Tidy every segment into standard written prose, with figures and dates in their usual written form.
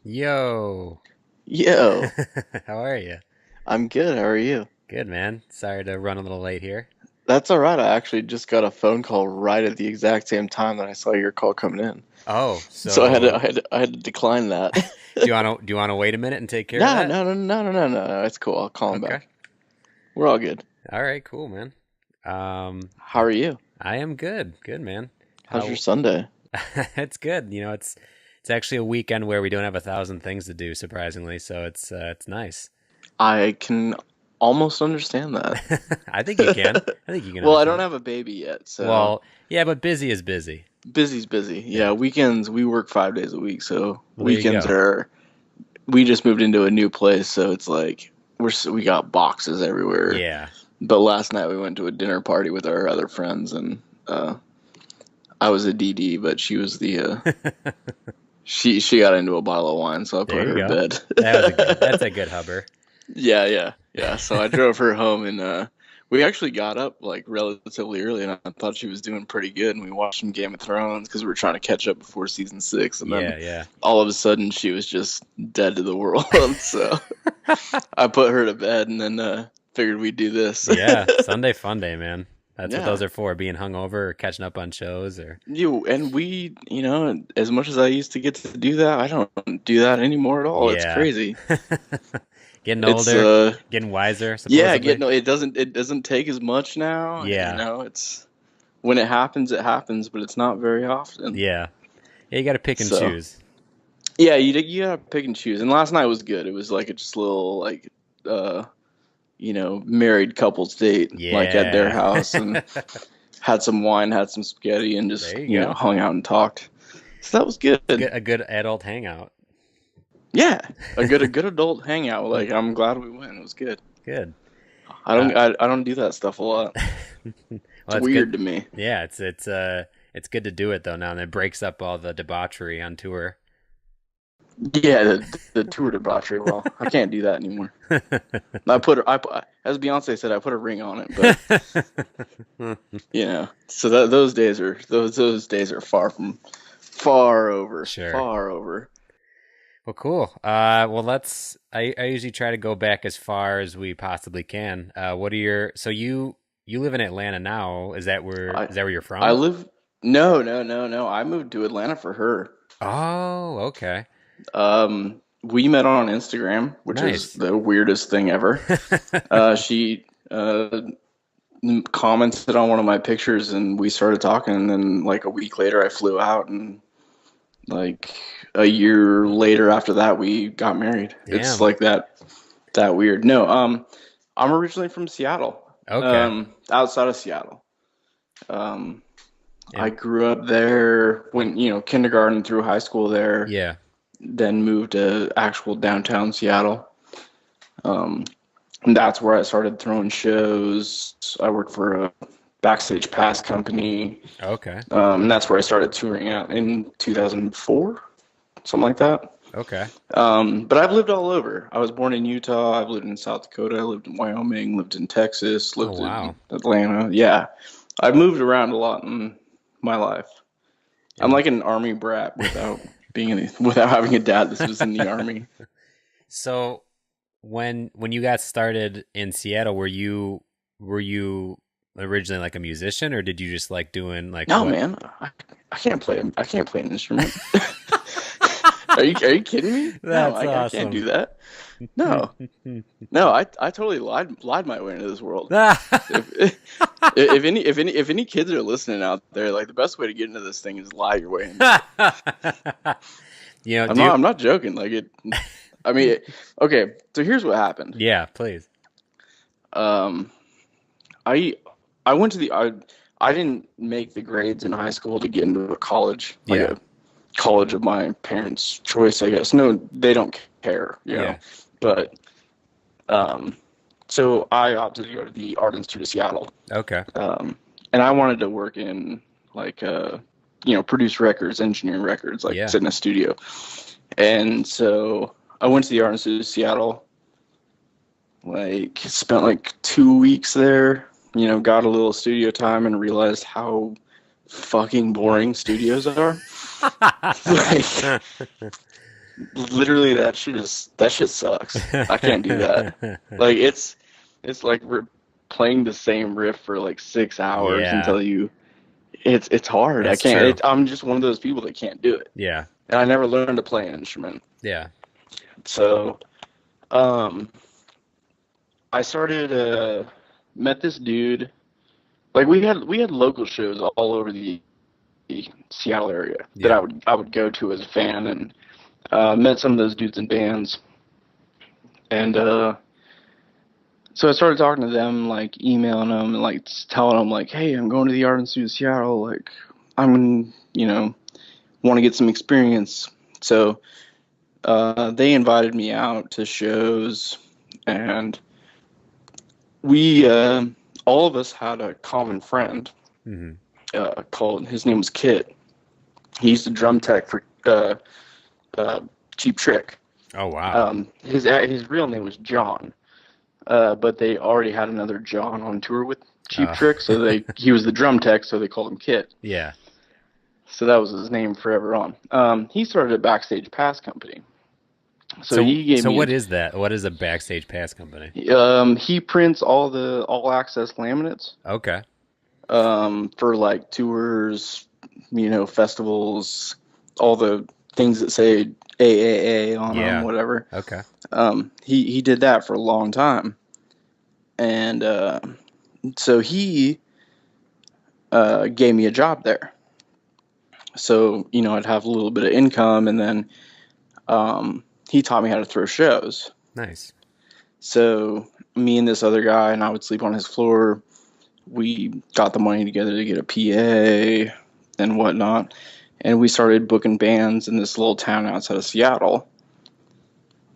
Yo. Yo, How are you? I'm good. How are you? Good, man. Sorry to run a little late here. That's all right. I actually just got a phone call right at the exact same time that I saw your call coming in. Oh, So I had to, so I had to, I had to decline that. do you want to wait a minute and take care of Nah, that? no, no, no, no, no, no. It's cool. I'll call him Okay. back. We're all good. All right, cool, man. Um, How are you? I am good. Good, man. How's your How Sunday? it's good. It's actually a weekend where we don't have 1,000 things to do, surprisingly, so it's nice. I can almost understand that. I think you can. I think you can Well, I don't understand. have a baby yet, so Well, yeah, but busy is busy. busy's busy. Yeah, Yeah. weekends we work 5 days a week, so Well, there you weekends go. are. We just moved into a new place, so it's like we got boxes everywhere. Yeah. But last night we went to a dinner party with our other friends, and I was a DD, but she was the she got into a bottle of wine, so I There put you her to go. bed. That's a good hubber. Yeah, yeah, yeah. So I drove her home, and we actually got up like relatively early, and I thought she was doing pretty good. And we watched some Game of Thrones because we were trying to catch up before season 6, and then Yeah, yeah. all of a sudden she was just dead to the world. So I put her to bed, and then figured we'd do this. Yeah, Sunday fun day, man. That's what those Yeah. are for, being hungover or catching up on shows or As much as I used to get to do that, I don't do that anymore at all. It's yeah. crazy. Getting It's older, getting wiser, yeah, supposedly. it doesn't take as much now. Yeah. It's when it happens, but it's not very often. Yeah. Yeah, you got to pick and So choose. yeah, you gotta pick and choose. And last night was good. It was like a just little like uh married couples date like at their Yeah. house and had some wine, had some spaghetti, and There just you go. hung out and talked. So that was good. A good adult hangout. Yeah, a good adult hangout. Like I'm glad we went. It was good. Good. I Uh, don't I don't do that stuff a lot. well, It's it's good. weird to me. Yeah, it's good to do it though now, and it breaks up all the debauchery on tour. Yeah, the tour debauchery. Well, I can't do that anymore. As Beyonce said, I put a ring on it. But so those days are far over, Sure. far over. Well, cool. Well, I usually try to go back as far as we possibly can. What are your? So you live in Atlanta now. I Is that where you're I from? live. No, no, no, no. I moved to Atlanta for her. Oh, okay. We met on Instagram, which is Nice. the weirdest thing ever. She commented on one of my pictures, and we started talking. And then, like a week later, I flew out, and like a year later after that, we got married. It's Damn. like that weird. No, I'm originally from Seattle, Okay. outside of Seattle. Um, I And grew up there when kindergarten through high school there. yeah. Then moved to actual downtown Seattle. Um, and that's where I started throwing shows. I worked for a backstage pass company. Okay. And that's where I started touring out in 2004, something like that. Okay. But I've lived all over. I was born in Utah. I've lived in South Dakota. I lived in Wyoming. Lived in Texas. Oh Lived in wow. Atlanta. Yeah, I've moved around a lot in my life. I'm And like an army brat without having a dad that was in the army. so when you got started in Seattle, were you originally like a musician, or did you just like doing like No, what? man, I can't play. I can't play an instrument. Are you kidding me? No, That's I can't do awesome. that. No, no, I totally lied my way into this world. If if any kids are listening out there, like the best way to get into this thing is lie your way into it. Do you? I'm not joking. Like it. I mean, okay. So here's what happened. Yeah, please. Um, I I went to the I didn't make the grades in high school to get into a college, like Yeah, a college of my parents' choice, I guess. No, they don't care, yeah. But um, so I opted to go to the Art Institute of Seattle, Okay, and I wanted to work in like produce records, engineering records, like yeah. sit in a studio. And so I went to the Art Institute of Seattle, like spent like 2 weeks there, got a little studio time and realized how fucking boring studios are. Like literally that shit sucks. I can't do that. Like it's like we're playing the same riff for like 6 hours Yeah, until it's hard. I that's can't. true. I'm just one of those people that can't do it, Yeah, and I never learned to play an instrument. yeah, So um, I started met this dude. Like we had local shows all over the Seattle area that yeah. I would go to as a fan, and met some of those dudes in bands, and so I started talking to them, like emailing them, and like telling them, like, hey, I'm going to the Art Institute of Seattle, like I'm, want to get some experience. So they invited me out to shows, and we all of us had a common friend Hmm. called his name was Kit. He used to drum tech for uh, Cheap Trick. Oh wow. His real name was John, but they already had another John on tour with Cheap Oh Trick, so he was the drum tech, so they called him Kit. yeah. So that was his name forever on. He started a backstage pass company, so So he gave so me what is that? What is a backstage pass company? he prints all the all access laminates Okay. for like tours, festivals, all the things that say AAA on them, Yeah. whatever. Okay. He did that for a long time, and so he gave me a job there. So I'd have a little bit of income, and then he taught me how to throw shows. Nice. So me and this other guy, and I would sleep on his floor. We got the money together to get a PA and whatnot, and we started booking bands in this little town outside of Seattle.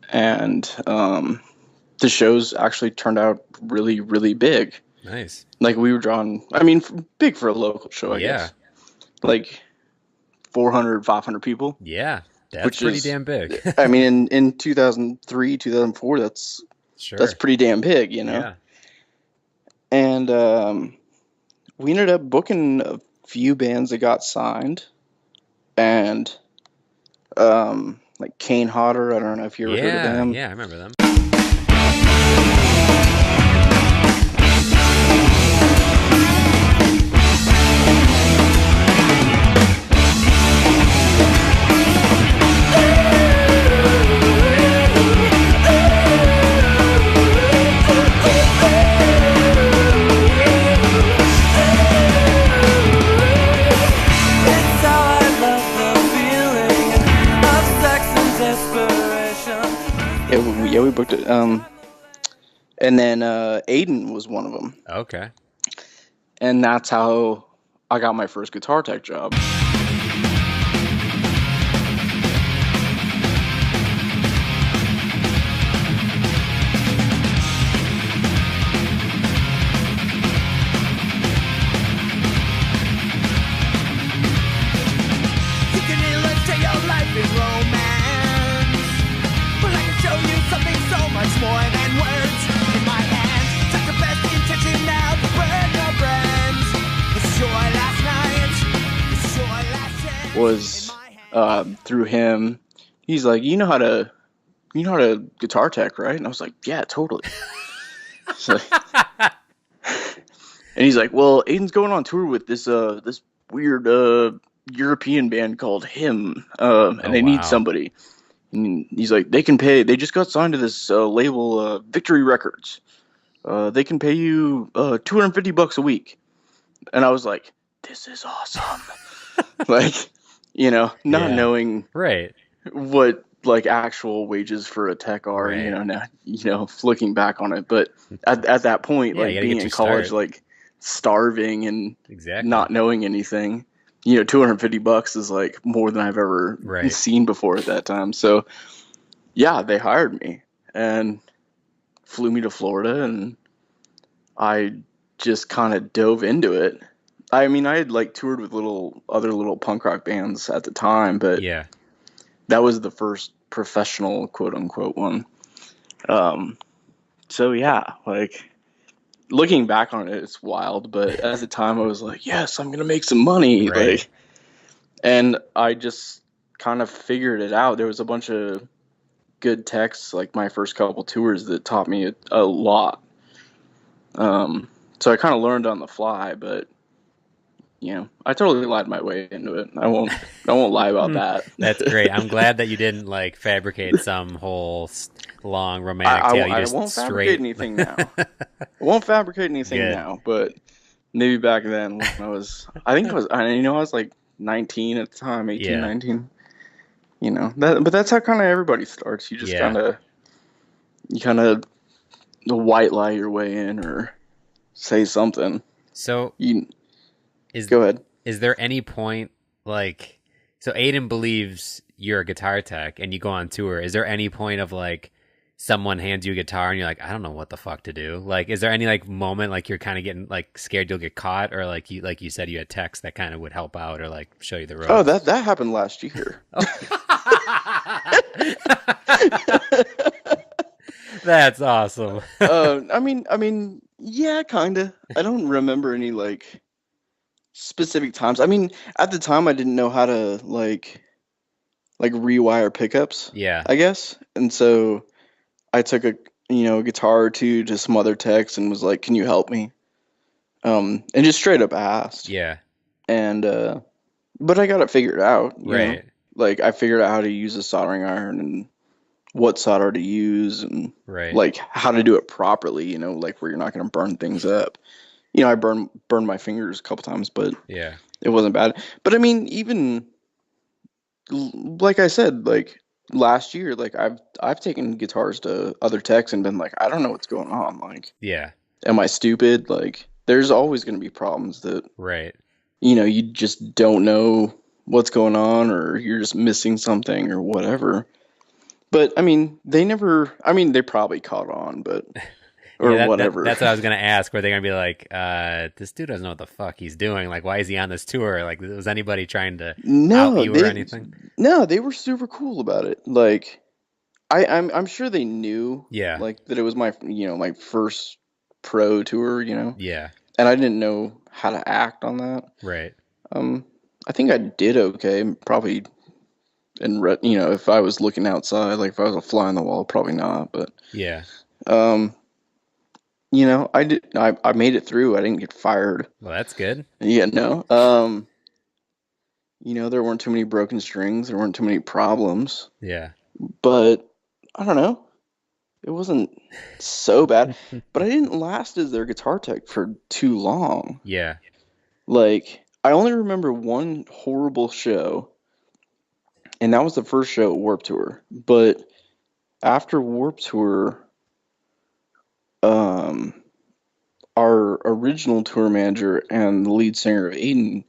And the shows actually turned out really, really big. Nice. Like we were drawing, I mean, big for a local show, I Yeah. guess. Like 400, 500 people, Yeah. That's which pretty is, damn big. I mean, in 2003, 2004, that's Sure. pretty damn big. Yeah. And we ended up booking a few bands that got signed, and like Kane Hodder. I don't know if you ever heard of Yeah. them. Yeah. I remember them. Yeah, we booked it. And then Aiden was one of them, Okay. and that's how I got my first guitar tech job. You can illustrate your life in romance, but I can show you something so much more than words in my hands. Take the best intention now to burn your brands. This is your last night. This is your last chance. Was through him. He's like, you know how to guitar tech, right? And I was like, yeah, totally. So, and he's like, well, Aiden's going on tour with this weird European band called Him, and Oh they need wow. somebody. And he's like, they can pay. They just got signed to this label, Victory Records. They can pay you $250 a week. And I was like, this is awesome. Like, not Yeah. knowing Right. what like actual wages for a tech are, Right. now, looking back on it. But at that point, Yeah. You like gotta being get in your college, start. like starving and Exactly. not knowing anything, $250 is like more than I've ever Right. seen before at that time. So yeah, they hired me and flew me to Florida, and I just kind of dove into it. I mean, I had like toured with other little punk rock bands at the time, but Yeah. that was the first professional quote unquote one. Um, so yeah, like looking back on it, it's wild, but at the time I was like, yes, I'm gonna make some money. Right. Like, and I just kind of figured it out. There was a bunch of good techs, like my first couple tours, that taught me a lot. So I kind of learned on the fly, but I totally lied my way into it. I won't lie about that. That's great. I'm glad that you didn't like fabricate some whole long romantic tale. You I just won't straight... fabricate anything now. I won't fabricate anything Good. now, but maybe back then when I was like 19 at the time, 18, Yeah. 19. But that's how kind of everybody starts. You just Yeah. kind of white lie your way in or say something. So Go ahead. Is there any point, like, so Aiden believes you're a guitar tech and you go on tour. Is there any point of like someone hands you a guitar and you're like, I don't know what the fuck to do? Like, is there any like moment like you're kind of getting like scared you'll get caught, or like you said you had techs that kind of would help out or like show you the ropes? Oh, that happened last year. That's awesome. I mean, yeah, kinda. I don't remember any like specific times. I mean, at the time I didn't know how to like rewire pickups, Yeah. I guess. And so I took a guitar or two to some other techs and was like, "Can you help me?" And just straight up asked. Yeah. And but I got it figured out, you know? Right. Like I figured out how to use a soldering iron and what solder to use and Right. like how to do it properly, like where you're not going to burn things up. I burned my fingers a couple times, but Yeah. it wasn't bad. But I mean, even like I said, like last year, like I've taken guitars to other techs and been like, I don't know what's going on. Like, Yeah. am I stupid? Like, there's always going to be problems that Right. you just don't know what's going on, or you're just missing something or whatever. But I mean, they probably caught on, but or whatever. That's what I was gonna ask. Were they gonna be like, this dude doesn't know what the fuck he's doing? Like, why is he on this tour? Like, was anybody trying to out you or anything? No, they were super cool about it. Like, I'm sure they knew, Yeah. like that it was my my first pro tour, Yeah. and I didn't know how to act on that. Right. I think I did okay, probably. And if I was looking outside, like if I was a fly on the wall, probably not. But yeah, I did. I made it through. I didn't get fired. Well, that's good. Yeah, no. There weren't too many broken strings. There weren't too many problems. Yeah. But I don't know. It wasn't so bad. But I didn't last as their guitar tech for too long. Yeah. Like I only remember one horrible show. And that was the first show at Warped Tour. But after Warped Tour, our original tour manager and the lead singer of Aiden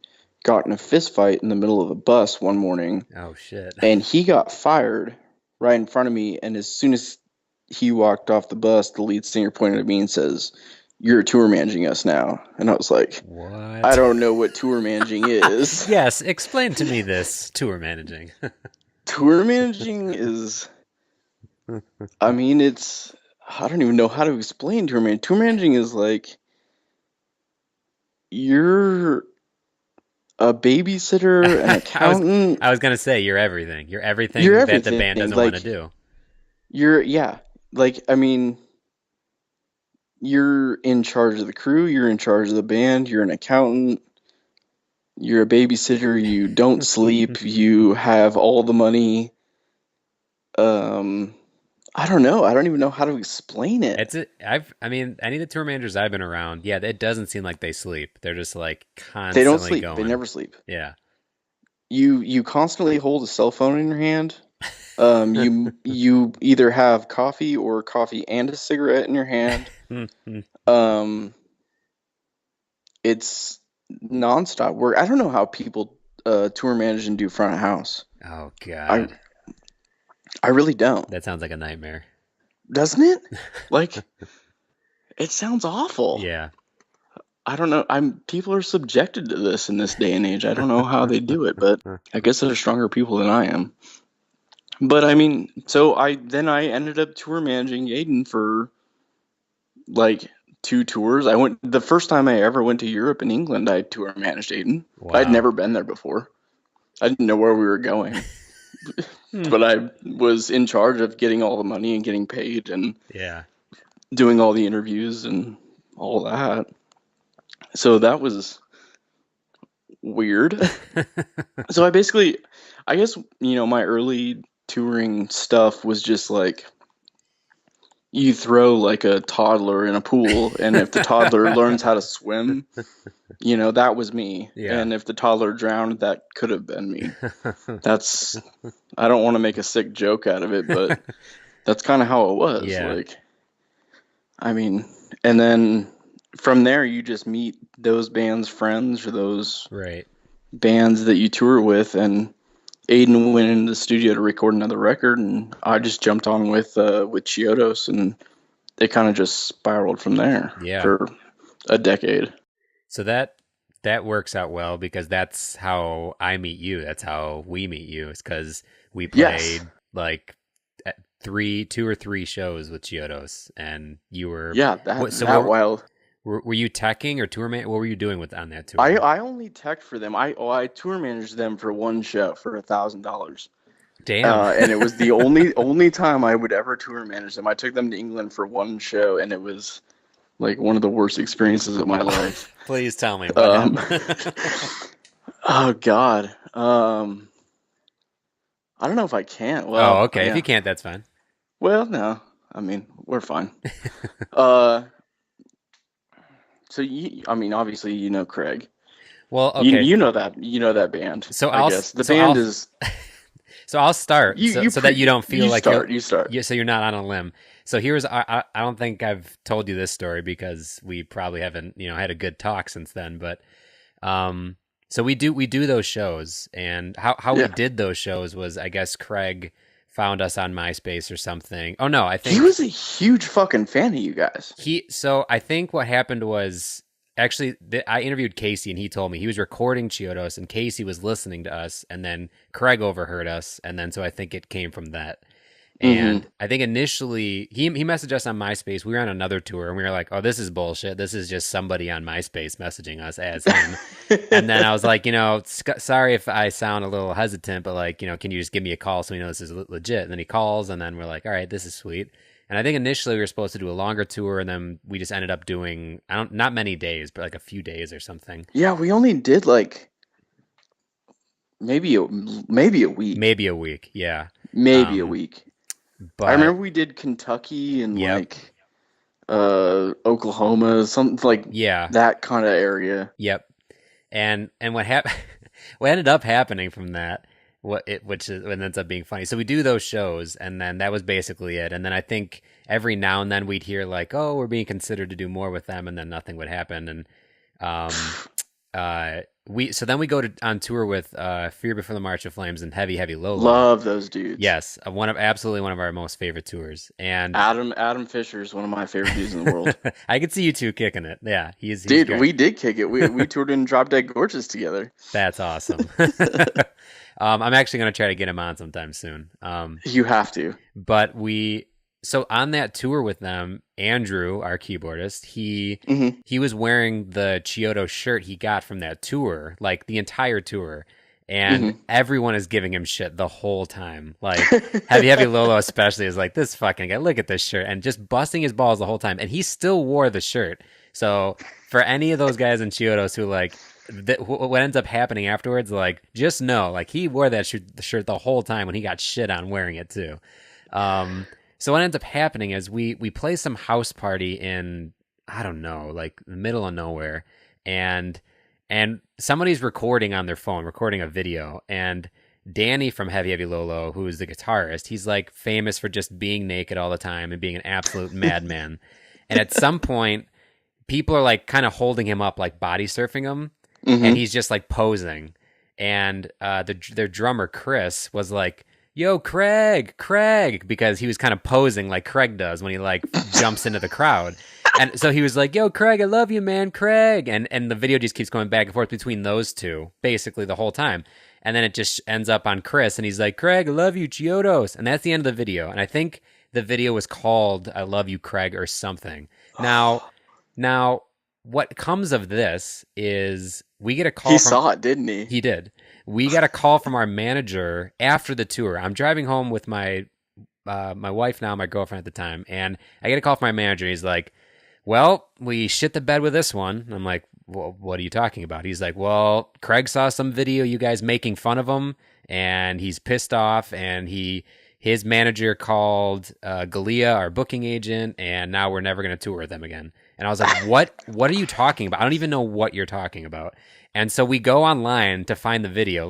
got in a fist fight in the middle of a bus one morning. Oh, shit. And he got fired right in front of me. And as soon as he walked off the bus, the lead singer pointed at me and says, "You're tour managing us now." And I was like, what? I don't know what tour managing is. Yes, explain to me this tour managing. Tour managing is, I mean, I don't even know how to explain tour managing. Tour managing is like, you're a babysitter, an accountant. I was going to say, you're everything. You're everything that the band doesn't want to do. I mean, you're in charge of the crew, you're in charge of the band, you're an accountant, you're a babysitter, you don't sleep, you have all the money. I don't know. I don't even know how to explain it. Any of the tour managers I've been around, yeah, it doesn't seem like they sleep. They're just like constantly They don't sleep. going. They never sleep. Yeah. You constantly hold a cell phone in your hand. You either have coffee or coffee and a cigarette in your hand. It's nonstop work. I don't know how people tour manage and do front of house. Oh God. I really don't. That sounds like a nightmare. Doesn't it? Like, it sounds awful. Yeah. I don't know. People are subjected to this in this day and age. I don't know how they do it, but I guess they're stronger people than I am. But I mean, so I ended up tour managing Aiden for like 2 tours. The first time I ever went to Europe and England, I tour managed Aiden. Wow. I'd never been there before. I didn't know where we were going. but I was in charge of getting all the money and getting paid and Yeah. doing all the interviews and all that. So that was weird. So I guess, my early touring stuff was just like you throw like a toddler in a pool, and if the toddler learns how to swim, that was me. Yeah. And if the toddler drowned, that could have been me. I don't want to make a sick joke out of it, but that's kind of how it was. Yeah. Like, I mean, and then from there, you just meet those bands' friends or those Right. bands that you tour with. And Aiden went into the studio to record another record, and I just jumped on with Chiodos, and they kind of just spiraled from there for a decade. So that works out well, because that's how I meet you. That's how we meet you. It's because we played like 2 or 3 shows with Chiodos, and you were wild. Were you teching or tour man? What were you doing on that tour? I only teched for them. I tour managed them for one show for $1,000. Damn. And it was the only time I would ever tour manage them. I took them to England for one show, and it was like one of the worst experiences of my life. Please tell me. What Oh God. I don't know if I can. Well, okay. Yeah. If you can't, that's fine. Well, no. I mean, we're fine. So obviously you know Craig. Well, okay. You know that band. So I guess the band is. So I'll start so that you don't feel like you start. So you're not on a limb. So I don't think I've told you this story, because we probably haven't had a good talk since then. But so we do those shows, and how we did those shows was, I guess Craig found us on MySpace or something. Oh no, I think he was a huge fucking fan of you guys. So I think what happened was, actually, I interviewed Casey, and he told me he was recording Chiodos, and Casey was listening to us, and then Craig overheard us, and then so I think it came from that. And I think initially he messaged us on MySpace. We were on another tour, and we were like, "Oh, this is bullshit. This is just somebody on MySpace messaging us as him." And then I was like, sorry if I sound a little hesitant, but like, can you just give me a call so we know this is legit? And then he calls, and then we're like, "All right, this is sweet." And I think initially we were supposed to do a longer tour, and then we just ended up doing not many days, but like a few days or something. Yeah, we only did like maybe a week. Maybe a week, yeah. Maybe a week. But I remember we did Kentucky and like Oklahoma, something like that kind of area. Yep. And what what ended up happening from that, which ends up being funny. So we do those shows, and then that was basically it. And then I think every now and then we'd hear like, "Oh, we're being considered to do more with them," and then nothing would happen. And then we go on tour with Fear Before the March of Flames and Heavy Heavy Lolo. Love those dudes. Yes, absolutely one of our most favorite tours. And Adam Fisher is one of my favorite dudes in the world. I could see you two kicking it. Yeah, he's dude. Great. We did kick it. We toured in Drop Dead Gorgeous together. That's awesome. I'm actually going to try to get him on sometime soon. You have to. But so on that tour with them, Andrew, our keyboardist, he was wearing the Chiodo shirt he got from that tour, like the entire tour. And everyone is giving him shit the whole time. Like Heavy Lolo especially is like, "This fucking guy, look at this shirt," and just busting his balls the whole time. And he still wore the shirt. So for any of those guys in Chiodos who like, what ends up happening afterwards, like, just know, like, he wore that shirt the whole time when he got shit on wearing it too. So what ends up happening is we play some house party in, I don't know, like the middle of nowhere, and somebody's recording on their phone, recording a video, and Danny from Heavy Heavy Lolo, who is the guitarist, he's like famous for just being naked all the time and being an absolute madman. And at some point, people are like kind of holding him up, like body surfing him, and he's just like posing. And their drummer Chris was like, "Yo, Craig," because he was kind of posing like Craig does when he like jumps into the crowd. And so he was like, "Yo, Craig, I love you, man, Craig." And the video just keeps going back and forth between those two basically the whole time. And then it just ends up on Chris, and he's like, "Craig, I love you, Chiodos." And that's the end of the video. And I think the video was called "I Love You, Craig" or something. Now what comes of this is we get a call. He saw it, didn't he? He did. we got a call from our manager after the tour. I'm driving home with my wife now, my girlfriend at the time, and I get a call from my manager. He's like, well, we shit the bed with this one. I'm like, well, what are you talking about? He's like, well, Craig saw some video you guys making fun of him, and he's pissed off, and his manager called Galia, our booking agent, and now we're never going to tour with them again. And I was like, what are you talking about? I don't even know what you're talking about. And so we go online to find the video.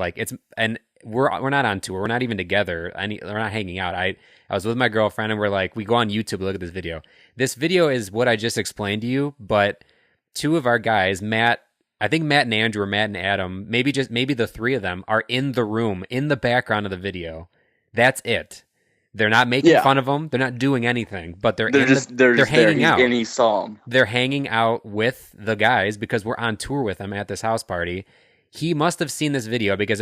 We're not on tour. We're not even together. We're not hanging out. I was with my girlfriend, and we go on YouTube to look at this video. This video is what I just explained to you, but two of our guys, Matt, I think Matt and Andrew, or Matt and Adam, maybe the three of them are in the room, in the background of the video. That's it. They're not making fun of them. They're not doing anything, but they're hanging out. And he saw him. They're hanging out with the guys because we're on tour with them at this house party. He must have seen this video because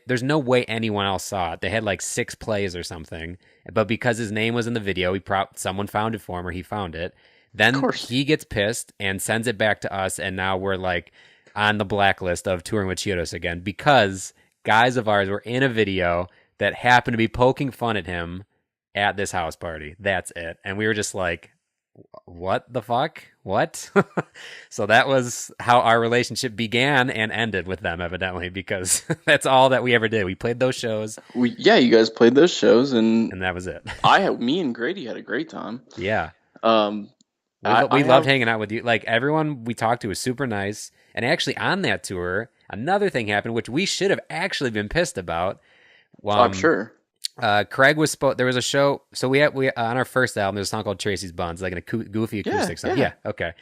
there's no way anyone else saw it. They had like 6 plays or something, but because his name was in the video, someone found it for him, or he found it. Then he gets pissed and sends it back to us, and now we're like on the blacklist of touring with Chiodos again because guys of ours were in a video that happened to be poking fun at him at this house party. That's it. And we were just like, what the fuck? What? So that was how our relationship began and ended with them, evidently, because that's all that we ever did. We played those shows. You guys played those shows, and that was it. Me and Grady had a great time. Yeah. We loved hanging out with you. Like, everyone we talked to was super nice. And actually on that tour, another thing happened, which we should have actually been pissed about. I'm sure. Craig was there was a show. So we on our first album, there's a song called Tracy's Buns, like a goofy acoustic song. Yeah. Okay.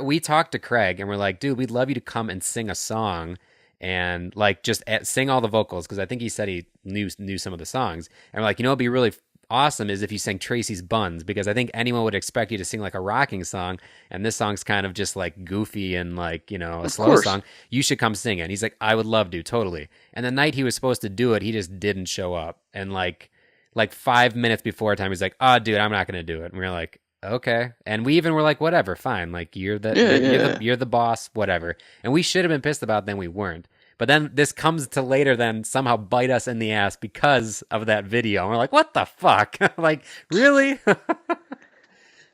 We talked to Craig and we're like, dude, we'd love you to come and sing a song and like just sing all the vocals. Cause I think he said he knew some of the songs, and we're like, it'd be really awesome is if you sang Tracy's Buns, because I think anyone would expect you to sing like a rocking song, and this song's kind of just like goofy and like, a slow song. You should come sing it. And he's like, I would love to, totally. And the night he was supposed to do it, he just didn't show up. And like 5 minutes before time, he's like, oh dude, I'm not gonna do it. And we were like, okay. And we even were like, whatever, fine, like you're the boss, whatever. And we should have been pissed about it, then we weren't. But then this comes to later then somehow bite us in the ass because of that video. And we're like, what the fuck? Like, really?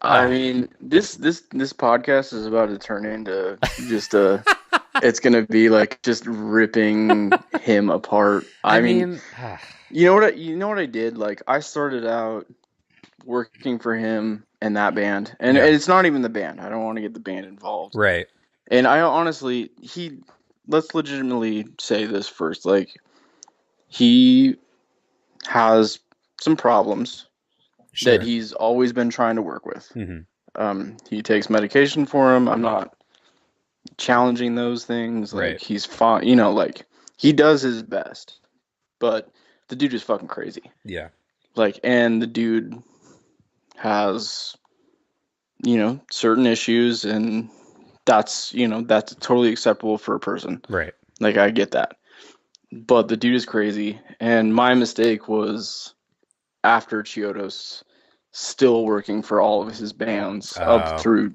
I mean, this podcast is about to turn into just it's going to be like just ripping him apart. I mean, you know what I did? Like, I started out working for him and that band. And it's not even the band. I don't want to get the band involved. Right. And I honestly, let's legitimately say this first. Like, he has some problems that he's always been trying to work with. Mm-hmm. He takes medication for him. I'm not challenging those things. Like, he's fine. Like, he does his best. But the dude is fucking crazy. Yeah. Like, and the dude has, certain issues, and that's totally acceptable for a person. Right. Like, I get that. But the dude is crazy. And my mistake was after Chiodos still working for all of his bands up through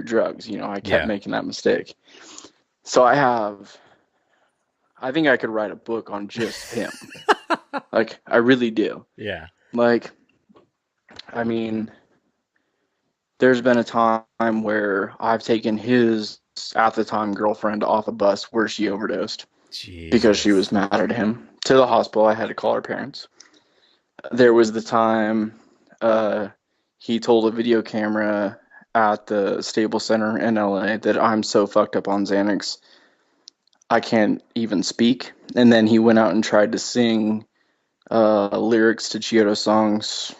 drugs. I kept making that mistake. So I think I could write a book on just him. Like, I really do. Yeah. Like, I mean, there's been a time where I've taken his, at the time, girlfriend off a bus where she overdosed. Jesus. Because she was mad at him. To the hospital, I had to call her parents. There was the time he told a video camera at the Staples Center in LA that I'm so fucked up on Xanax, I can't even speak. And then he went out and tried to sing lyrics to Chiodos songs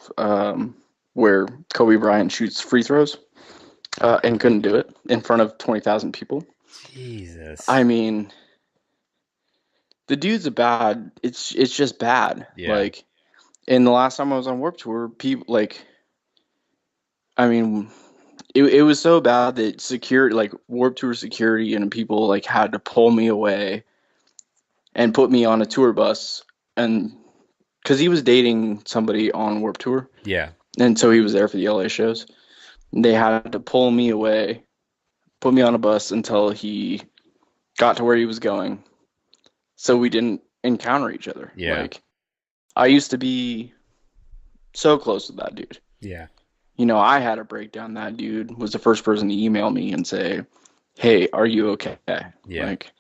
where Kobe Bryant shoots free throws and couldn't do it in front of 20,000 people. Jesus. I mean, the dude's it's just bad. Yeah. Like, and the last time I was on Warped Tour, people, like, I mean, it was so bad that security, like Warped Tour security and people like had to pull me away and put me on a tour bus, and because he was dating somebody on Warped Tour. Yeah. And so he was there for the LA shows. They had to pull me away, put me on a bus until he got to where he was going, so we didn't encounter each other. Yeah. Like, I used to be so close with that dude. Yeah. You know, I had a breakdown. That dude was the first person to email me and say, "Hey, are you okay?" Yeah. Like,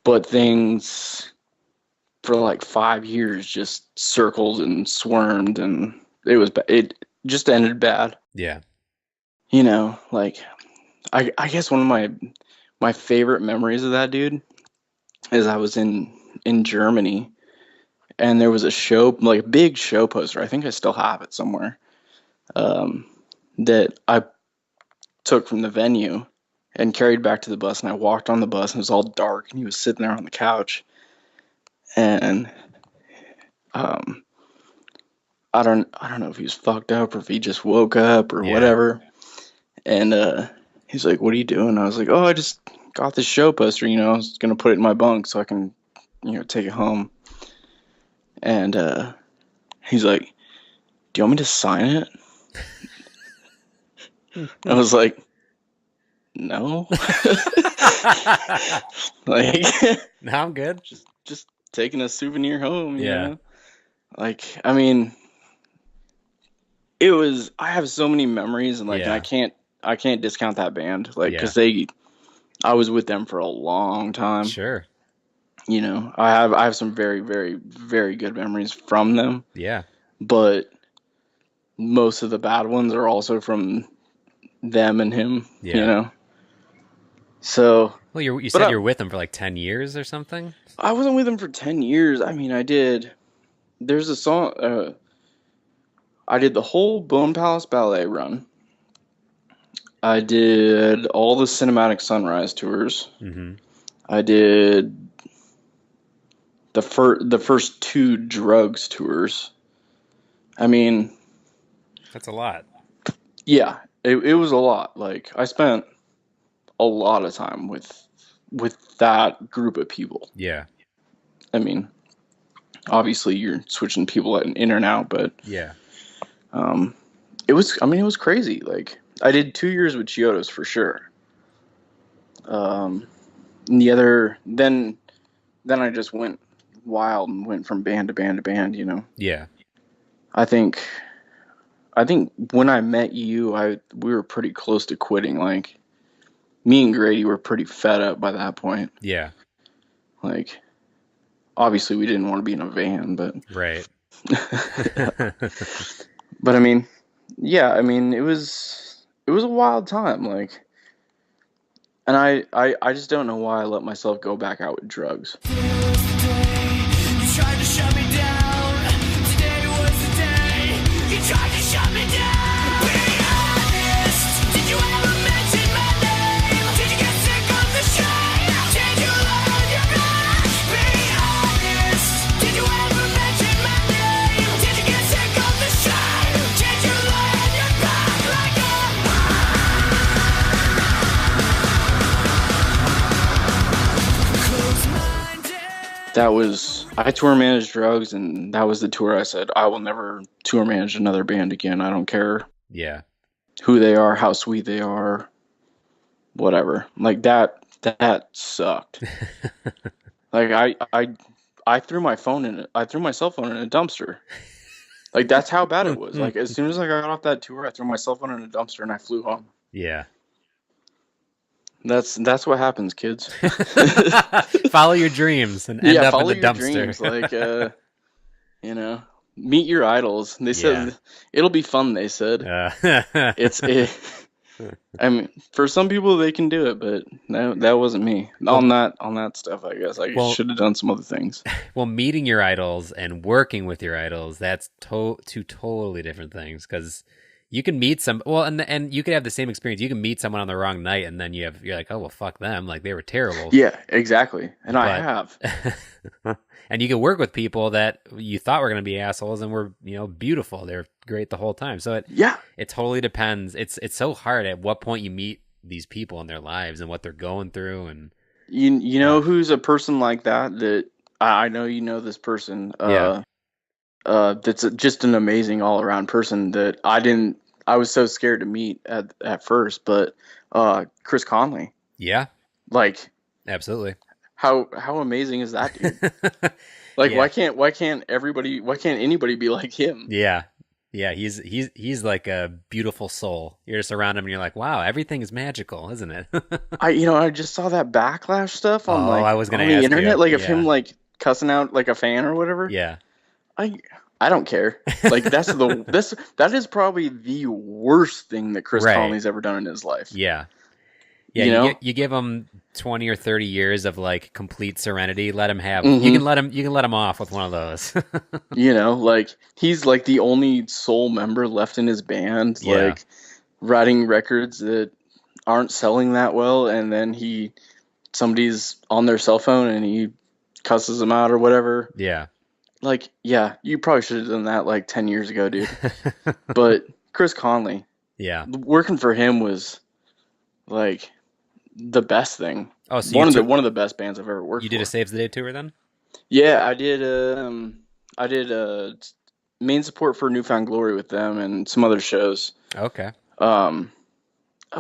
but things for like 5 years just circled and swarmed, and it just ended bad. Yeah. You know, like I guess one of my favorite memories of that dude is I was in Germany, and there was a show, like a big show poster. I think I still have it somewhere. That I took from the venue and carried back to the bus, and I walked on the bus, and it was all dark, and he was sitting there on the couch, and um, I don't know if he was fucked up or if he just woke up or Yeah. whatever. And he's like, "What are you doing?" I was like, "Oh, I just got this show poster. You know, I was gonna put it in my bunk so I can, take it home." And he's like, "Do you want me to sign it?" I was like, "No." Like, No, I'm good. just taking a souvenir home. You Yeah. know? Like, I mean, it was. I have so many memories, and like, Yeah. I can't discount that band, like, Yeah. because I was with them for a long time. Sure. You know, I have some very, very, very good memories from them, Yeah. but most of the bad ones are also from them and him. Yeah. You know, so Well, you but said you're with them for like 10 years or something? I wasn't with them for 10 years. I mean, I did. There's a song. I did the whole Bone Palace Ballet run. I did all the Cinematic Sunrise tours. Mm-hmm. I did the first two Drugs tours. I mean, That's a lot. yeah, it was a lot. Like, I spent a lot of time with that group of people. Yeah. I mean, obviously you're switching people in and out, but Yeah. it was crazy. Like, I did 2 years with Chiodos for sure. And then I just went wild and went from band to band to band, you know. Yeah. I think when I met you, we were pretty close to quitting. Like, me and Grady were pretty fed up by that point. Yeah. Like, obviously we didn't want to be in a van, but Right. but I mean, yeah, I mean, it was a wild time, like, and I just don't know why I let myself go back out with drugs. You tried to shut me down. Today was the day. You tried to shut me down. Be honest. Did you ever mention my name? Did you get sick of the shame? Did you learn your back? Be honest. Did you ever mention my name? Did you get sick of the shame? Did you learn your back like a I tour managed drugs, and that was the tour I said, I will never tour manage another band again. I don't care Yeah. who they are, how sweet they are, whatever. Like, that sucked. Like, I threw my cell phone in a dumpster. Like, that's how bad it was. Like, as soon as I got off that tour, I threw my cell phone in a dumpster and I flew home. Yeah. That's what happens, kids. Follow your dreams and end up in the dumpster. Dreams. Like, you know, meet your idols. They said it'll be fun. They said I mean, for some people they can do it, but that wasn't me. On that stuff, I guess I should have done some other things. Well, meeting your idols and working with your idols, that's two totally different things, because you can meet and you could have the same experience. You can meet someone on the wrong night, and then you're like, oh well, fuck them, like they were terrible. Yeah, exactly. And I have. And you can work with people that you thought were going to be assholes and were, beautiful. They're great the whole time. So it totally depends. It's so hard at what point you meet these people in their lives and what they're going through. And you know who's a person like that I know this person. That's just an amazing all around person that I was so scared to meet at first, but Chris Conley. Yeah. Like, absolutely. how amazing is that, dude? Like, Yeah. why can't anybody be like him? Yeah. Yeah, he's like a beautiful soul. You're just around him and you're like, wow, everything is magical, isn't it? I just saw that backlash stuff on Oh, I was gonna on the ask you. internet, like of him Yeah. like cussing out like a fan or whatever. Yeah. I I don't care. Like that is probably the worst thing that Chris Right. Conley's ever done in his life. Yeah. Yeah, You know? you give him 20 or 30 years of like complete serenity. Let him have Hmm. you can let him off with one of those. You know, like he's like the only sole member left in his band, Yeah. like writing records that aren't selling that well, and then somebody's on their cell phone and he cusses them out or whatever. Yeah. Like, yeah, you probably should have done that like 10 years ago, dude. But Chris Conley, Yeah. working for him was like the best thing. Oh, so you One of the best bands I've ever worked you for. did a Saves the Day tour then? Yeah, I did main support for Newfound Glory with them and some other shows. Okay. Um,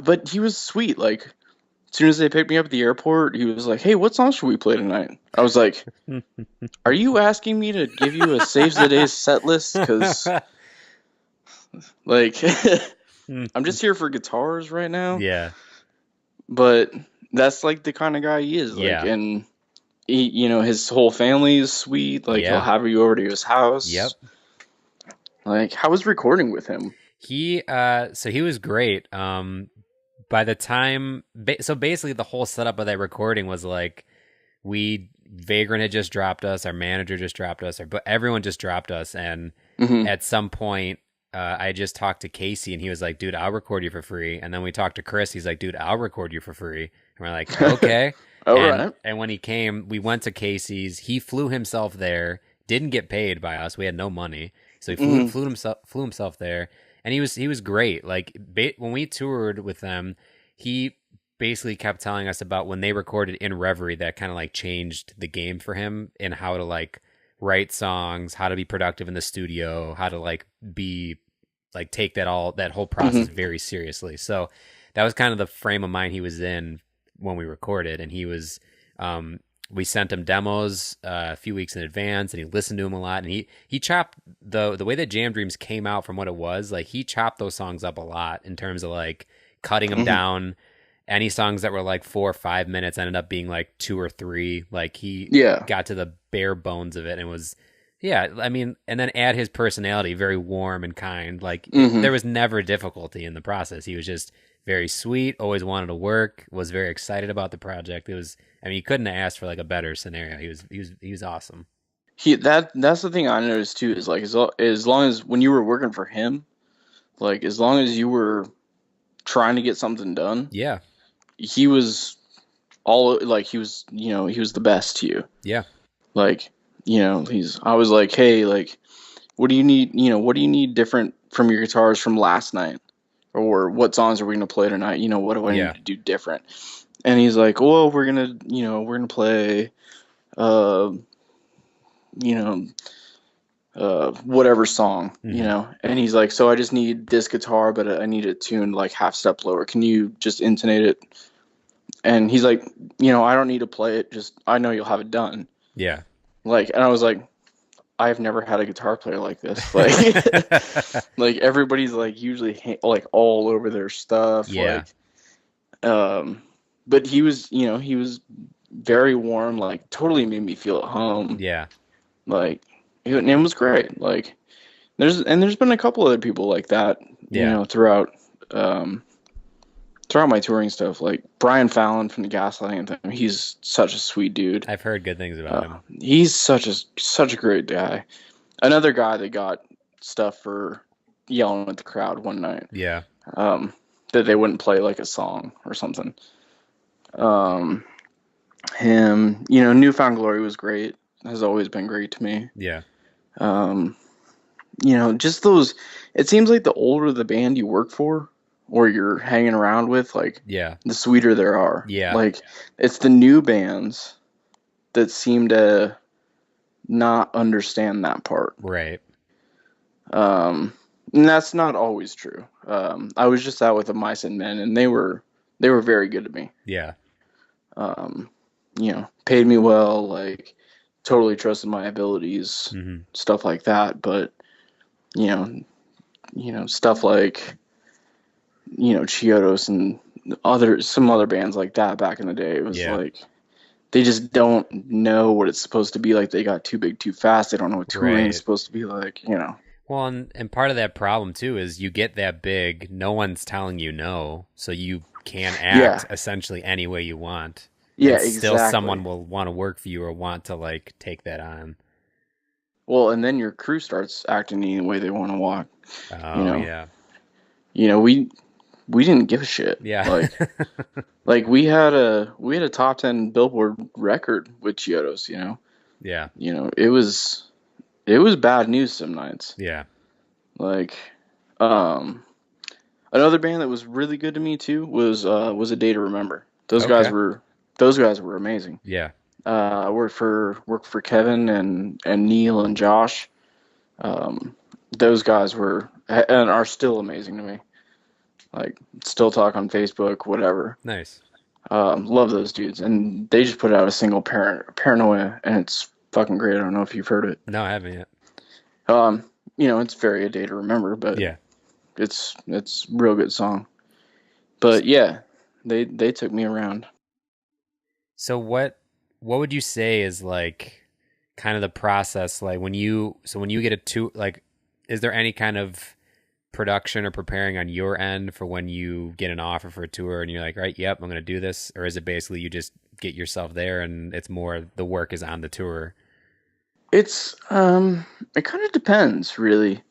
but he was sweet. Like, as soon as they picked me up at the airport, he was like, "Hey, what song should we play tonight?" I was like, "Are you asking me to give you a Saves the Day set list? Because like, I'm just here for guitars right now." Yeah. But that's like the kind of guy he is. Like, Yeah. and he, you know, his whole family is sweet. Like, Yeah. he'll have you over to his house. Yep. Like, how was recording with him? So he was great. By the time so basically the whole setup of that recording was like Vagrant had just dropped us, our manager just dropped us, but everyone just dropped us, and Hmm. at some point I just talked to Casey and he was like, dude, I'll record you for free. And then we talked to Chris, he's like, dude, I'll record you for free. And we're like, okay. All and right. and when he came, we went to Casey's, he flew himself there, didn't get paid by us, we had no money, so he flew himself there, and he was great. Like when we toured with them, he basically kept telling us about when they recorded In Reverie, that kind of like changed the game for him in how to like write songs, how to be productive in the studio, how to like be like take that whole process very seriously. So that was kind of the frame of mind he was in when we recorded, and he was we sent him demos a few weeks in advance, and he listened to them a lot, and he chopped the way that Jam Dreams came out from what it was, like he chopped those songs up a lot in terms of like cutting them down. Any songs that were like 4 or 5 minutes ended up being like 2 or 3. Like he got to the bare bones of it, and was, yeah, I mean, and then add his personality, very warm and kind. Like there was never difficulty in the process. He was just very sweet, always wanted to work, was very excited about the project. It was, I mean, you couldn't have asked for like a better scenario. He was awesome. That's the thing I noticed too, is like as long as when you were working for him, like as long as you were trying to get something done, Yeah. he was all like he was, you know, he was the best to you. Yeah. Like, you know, I was like, "Hey, like what do you need, you know, what do you need different from your guitars from last night? Or what songs are we going to play tonight? You know, what do I need to do different?" And he's like, "Well, we're going to play you know, whatever song, you know." And he's like, "So I just need this guitar, but I need it tuned like half step lower. Can you just intonate it?" And he's like, "You know, I don't need to play it. Just, I know you'll have it done." Yeah. Like, and I was like, I've never had a guitar player like this. Like, like everybody's like usually like all over their stuff. Yeah. Like, but he was, you know, he was very warm, like totally made me feel at home. Yeah. Like, it was great. Like, there's been a couple other people like that, you know, throughout my touring stuff. Like Brian Fallon from the Gaslight Anthem. He's such a sweet dude. I've heard good things about him. He's such a great guy. Another guy that got stuff for yelling at the crowd one night. Yeah. That they wouldn't play like a song or something. Him, you know, Newfound Glory was great. Has always been great to me. Yeah. You know, just those. It seems like the older the band you work for or you're hanging around with, like, the sweeter there are. Yeah. Like, it's the new bands that seem to not understand that part. Right. And that's not always true. I was just out with the Mice and Men, and they were very good to me. Yeah. You paid me well, like totally trusted my abilities, Mm-hmm. stuff like that. But you know, stuff like Chiodos and some other bands like that back in the day. It was Yeah. like they just don't know what it's supposed to be like. They got too big too fast. They don't know what touring is Right. supposed to be like. Well, and part of that problem too is you get that big, no one's telling you no, so you can Yeah, act essentially any way you want, yeah, and still someone exactly. will want to work for you or want to like take that on. Well, and then your crew starts acting any way they want to walk. You Oh know, yeah, we didn't give a shit. yeah, Like we had a top 10 Billboard record with Chiodos. yeah, It was bad news some nights. yeah. Like, um, another band that was really good to me too was A Day to Remember. Those guys Okay, were those guys were amazing. yeah. I worked for Kevin and Neil and Josh. Those guys were and are still amazing to me. Like, still talk on Facebook, whatever. Nice. Love those dudes, and they just put out a single Paranoia, and it's fucking great. I don't know if you've heard it. No, I haven't yet. It's very A Day to Remember, but Yeah. it's a real good song. But yeah, they took me around. So what would you say is like kind of the process like when you get a tour like is there any kind of production or preparing on your end for when you get an offer for a tour and you're like, right, yep, I'm going to do this? Or is it basically you just get yourself there and it's more the work is on the tour? It kind of depends, really.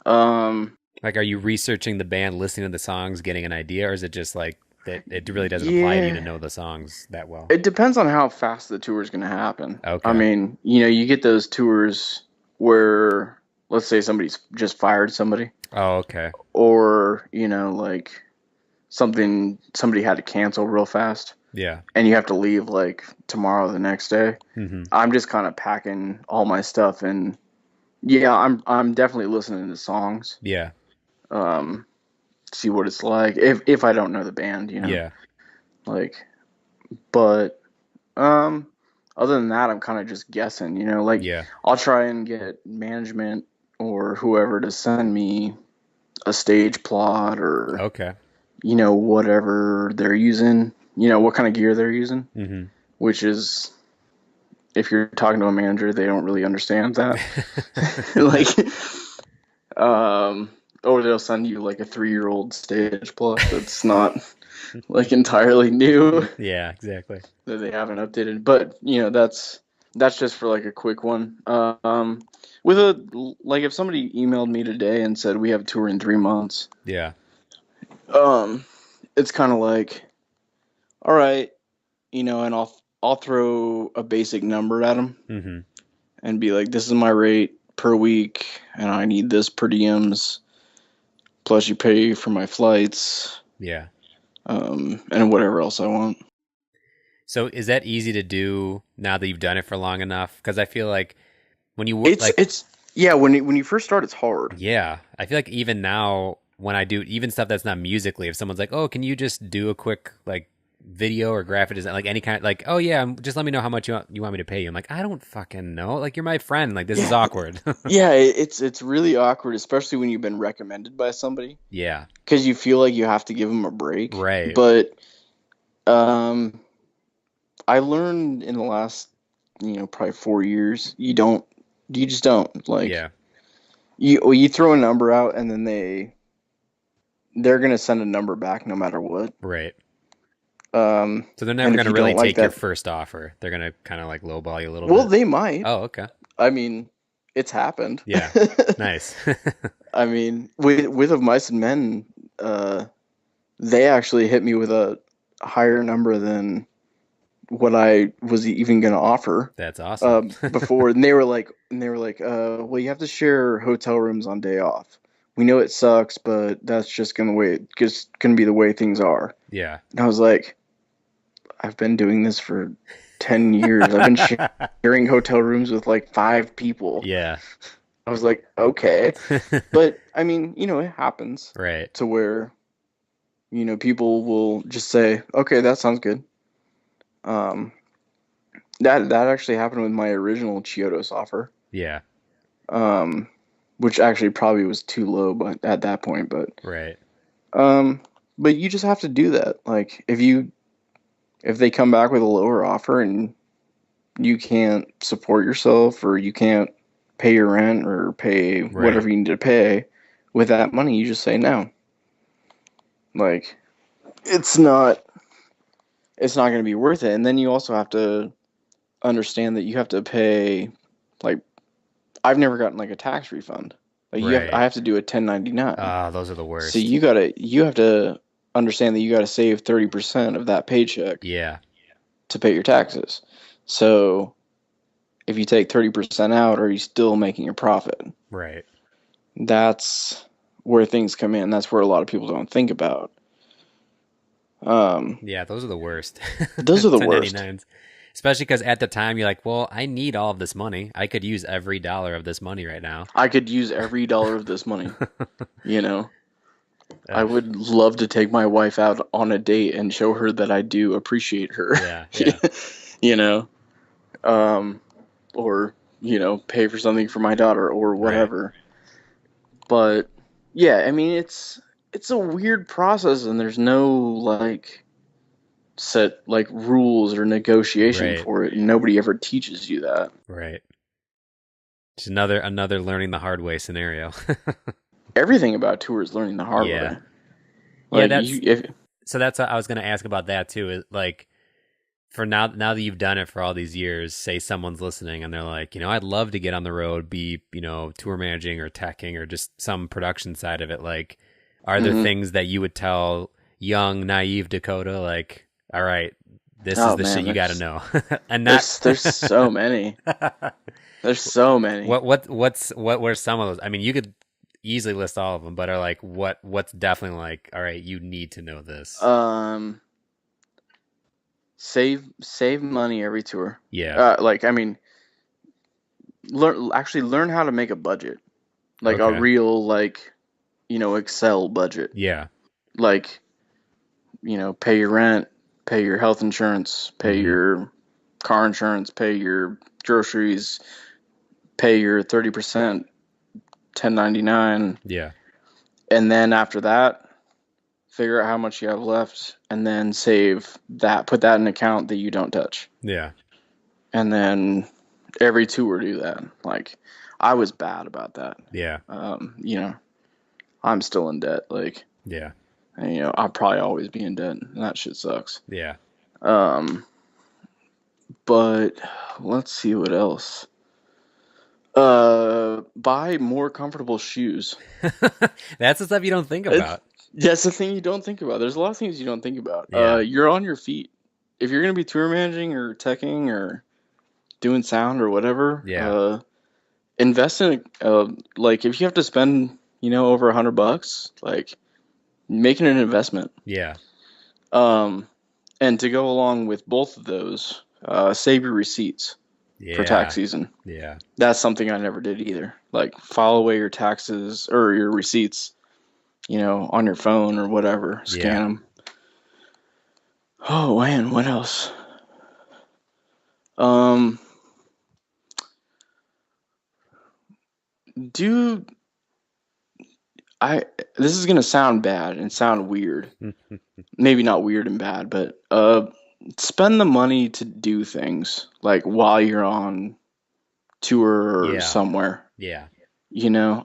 Um, Like, are you researching the band, listening to the songs, getting an idea? Or is it just like that it really doesn't apply to you to yeah, know the songs that well? it depends on how fast the tour is going to happen. I Okay. mean, you get those tours where, let's say somebody's just fired somebody, Oh, okay. or, like somebody had to cancel real fast, Yeah. and you have to leave like tomorrow or the next day. Mm-hmm. I'm just kind of packing all my stuff, and yeah, I'm definitely listening to songs, Yeah. um, see what it's like if I don't know the band, Yeah. like, but um, other than that, I'm kind of just guessing, like Yeah. I'll try and get management or whoever to send me a stage plot or Okay. whatever they're using, what kind of gear they're using, Mm-hmm. which is, if you're talking to a manager, they don't really understand that. Like, or they'll send you like a 3-year-old stage plot that's not like entirely new Yeah, exactly. that they haven't updated. But that's just for like a quick one. With if somebody emailed me today and said we have a tour in 3 months, Yeah. um, it's kind of like, all right, and I'll throw a basic number at them Mm-hmm. and be like, this is my rate per week, and I need this per diems, plus you pay for my flights, Yeah. and whatever else I want. So is that easy to do now that you've done it for long enough? Because I feel like when you work, like, It's yeah, when you first start, it's hard. yeah, I feel like even now when I do even stuff that's not musically, if someone's like, "Oh, can you just do a quick like video or graphic design, like any kind, like, oh yeah, just let me know how much you want me to pay you." I'm like, I don't fucking know. Like, you're my friend. Like, this is Yeah, awkward. yeah, it's really awkward, especially when you've been recommended by somebody, Yeah. because you feel like you have to give them a break. Right. But um, I learned in the last, probably 4 years, you just don't like Yeah. you throw a number out, and then they're gonna send a number back no matter what. Right. Um, So they're never and if gonna you really don't like take your that, first offer. They're gonna kind of like lowball you a little well, bit. they might. Oh, okay. I mean, it's happened. Yeah. Nice. I mean, with Of Mice and Men, they actually hit me with a higher number than what I was even going to offer That's awesome. before, and they were like, well, you have to share hotel rooms on day off. We know it sucks, but that's just gonna be the way things are. Yeah. And I was like, I've been doing this for 10 years. I've been sharing hotel rooms with like 5 people. Yeah. I was like, okay. But I mean, it happens Right. to where, people will just say, okay, that sounds good. That actually happened with my original Chiodos offer. Yeah. Um, which actually probably was too low, but at that point, Right. um, but you just have to do that. Like if they come back with a lower offer and you can't support yourself or you can't pay your rent or pay Right. whatever you need to pay with that money, you just say no. Like it's not going to be worth it. And then you also have to understand that you have to pay, like, I've never gotten like a tax refund. Like I Right. have to do a 1099. Ah, those are the So worst. you have to understand that you got to save 30% of that paycheck Yeah. to pay your taxes. So if you take 30% out, are you still making a profit? Right. That's where things come in. That's where a lot of people don't think about. Um, Yeah, those are the worst. those are the worst. 1099s. Especially because at the time you're like, well, I need all of this money. I could use every dollar of this money right now. I could use every dollar of this money. You know, I Ugh. would love to take my wife out on a date and show her that I do appreciate her. Yeah, yeah, You know, um, or pay for something for my daughter or right, whatever. But yeah, I mean, it's a weird process, and there's no like set like rules or negotiation right, for it. And nobody ever teaches you that. right. Just another learning the hard way scenario. Everything about tour is learning the hard Yeah, way. yeah. Like if So that's what I was going to ask about that too. Is like for now that you've done it for all these years, say someone's listening and they're like, I'd love to get on the road, be tour managing or teching or just some production side of it. Like, are there mhm. things that you would tell young naive Dakota like, all right, this is Oh the shit man, you got to know, and not there's so many. There's so many. what were some of those? I mean, you could easily list all of them, but are like what's definitely like, all right, you need to know this. Um, save money every tour. Yeah. Like I mean, learn how to make a budget, like a Okay. real like Excel budget. Yeah. Like pay your rent, pay your health insurance, pay Hmm. your car insurance, pay your groceries, pay your 30% 1099, Yeah. and then after that, figure out how much you have left, and then save that. Put that in an account that you don't touch, Yeah. and then every tour do that. Like I was bad about that. Yeah. I'm still in debt. Like Yeah. and, I'll probably always be in debt, and that shit sucks. Yeah. Um, but let's see what else. Buy more comfortable shoes. That's the stuff you don't think It's, about. that's the thing you don't think about. There's a lot of things you don't think about. Yeah. You're on your feet. If you're gonna be tour managing or teching or doing sound or whatever, Yeah. invest in like if you have to spend over $100, like making an investment. Yeah. Um, and to go along with both of those, save your receipts for tax Yeah. season. Yeah. That's something I never did either. Like file away your taxes or your receipts, on your phone or whatever. Scan Yeah. them. Oh man, what else? Um, do I? This is gonna sound bad and sound weird. Maybe not weird and bad, but spend the money to do things like while you're on tour or Yeah. somewhere. Yeah.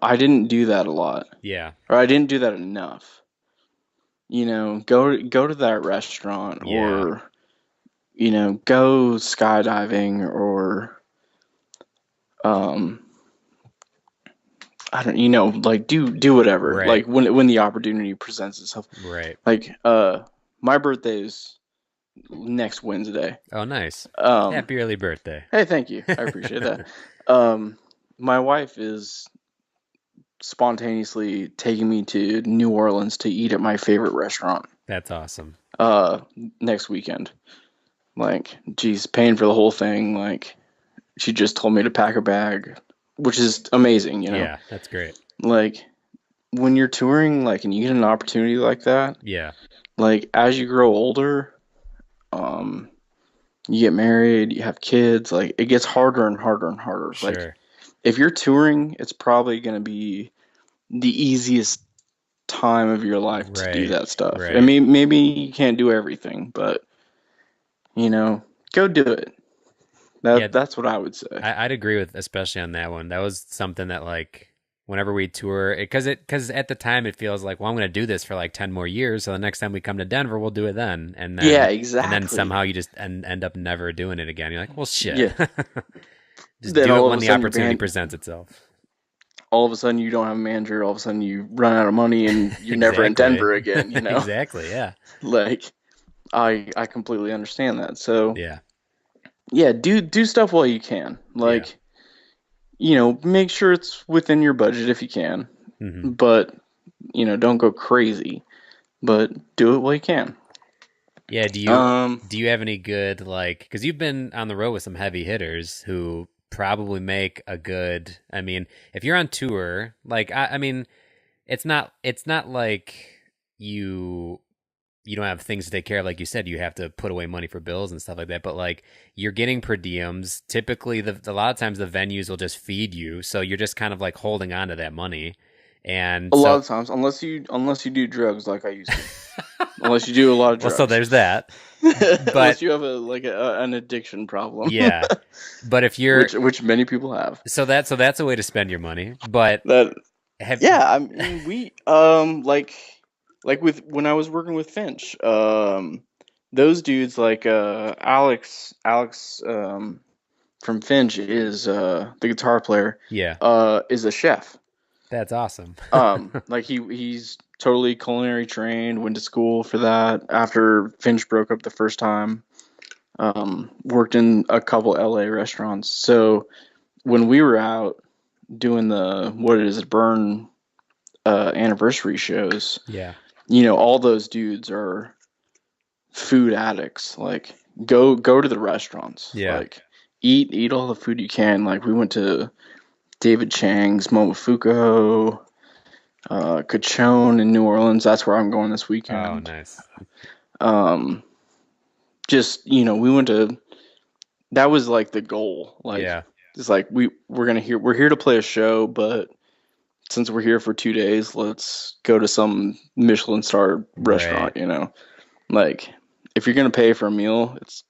I didn't do that a lot, Yeah. or I didn't do that enough. Go to that restaurant Yeah. or go skydiving or um I don't like do whatever. Right. Like when the opportunity presents itself. Right. Like my birthday is next Wednesday. Oh, nice. Um Happy early birthday. hey, thank you. I appreciate that. Um my wife is spontaneously taking me to New Orleans to eat at my favorite restaurant That's awesome. uh next weekend. Like, she's paying for the whole thing. Like, she just told me to pack a bag, which is amazing. Yeah, that's great. Like, when you're touring, like, and you get an opportunity like that, Yeah. like, as you grow older, um, you get married, you have kids, like it gets harder and harder and harder. Like Sure. if you're touring, it's probably going to be the easiest time of your life to do Right. that stuff. I Right. mean, maybe you can't do everything, but you know, go do it. Yeah, That's what I would say. I'd agree with, especially on that one. That was something that like whenever we tour, because at the time it feels like, well, I'm going to do this for like 10 more years. So the next time we come to Denver, we'll do it then. Yeah, And then exactly. somehow you just end up never doing it again. You're like, well, shit. Yeah. Just Then do it all of when a the sudden your opportunity band, presents itself. all of a sudden you don't have a manager. All of a sudden you run out of money and you're never in Exactly. Denver again. You know, Exactly. Yeah. like I completely understand that. So Yeah. yeah, do stuff while you can. Yeah. Like make sure it's within your budget if you can, Hmm. but don't go crazy. But do it while you can. Yeah. Um, Do you have any good, like, because you've been on the road with some heavy hitters who probably make a good, I mean, if you're on tour, like, I mean, it's not like you you don't have things to take care of. Like you said, you have to put away money for bills and stuff like that. But like you're getting per diems. Typically, a lot of times the venues will just feed you, so you're just kind of like holding on to that money. And a lot so, of times, unless you do drugs like I used to, unless you do a lot of well, so drugs, there's that. But unless you have an addiction problem, yeah, but if you're which many people have. so that's a way to spend your money. But That have Yeah, I mean we like with when I was working with Finch, those dudes like Alex from Finch is the guitar player, yeah, is a chef. that's awesome. Like he's totally culinary trained, went to school for that after Finch broke up the first time. Worked in a couple LA restaurants. So when we were out doing the what is it, Burn anniversary shows, Yeah, all those dudes are food addicts. Like go to the restaurants. yeah. Like eat all the food you can. Like we went to David Chang's, Momofuku, Cachone in New Orleans. That's where I'm going this Oh, weekend. nice. Um, just we went to. That was like the goal. Like Yeah, it's like we're here to play a show, but since we're here for 2 days, let's go to some Michelin star right, restaurant. Like if you're gonna pay for a meal, it's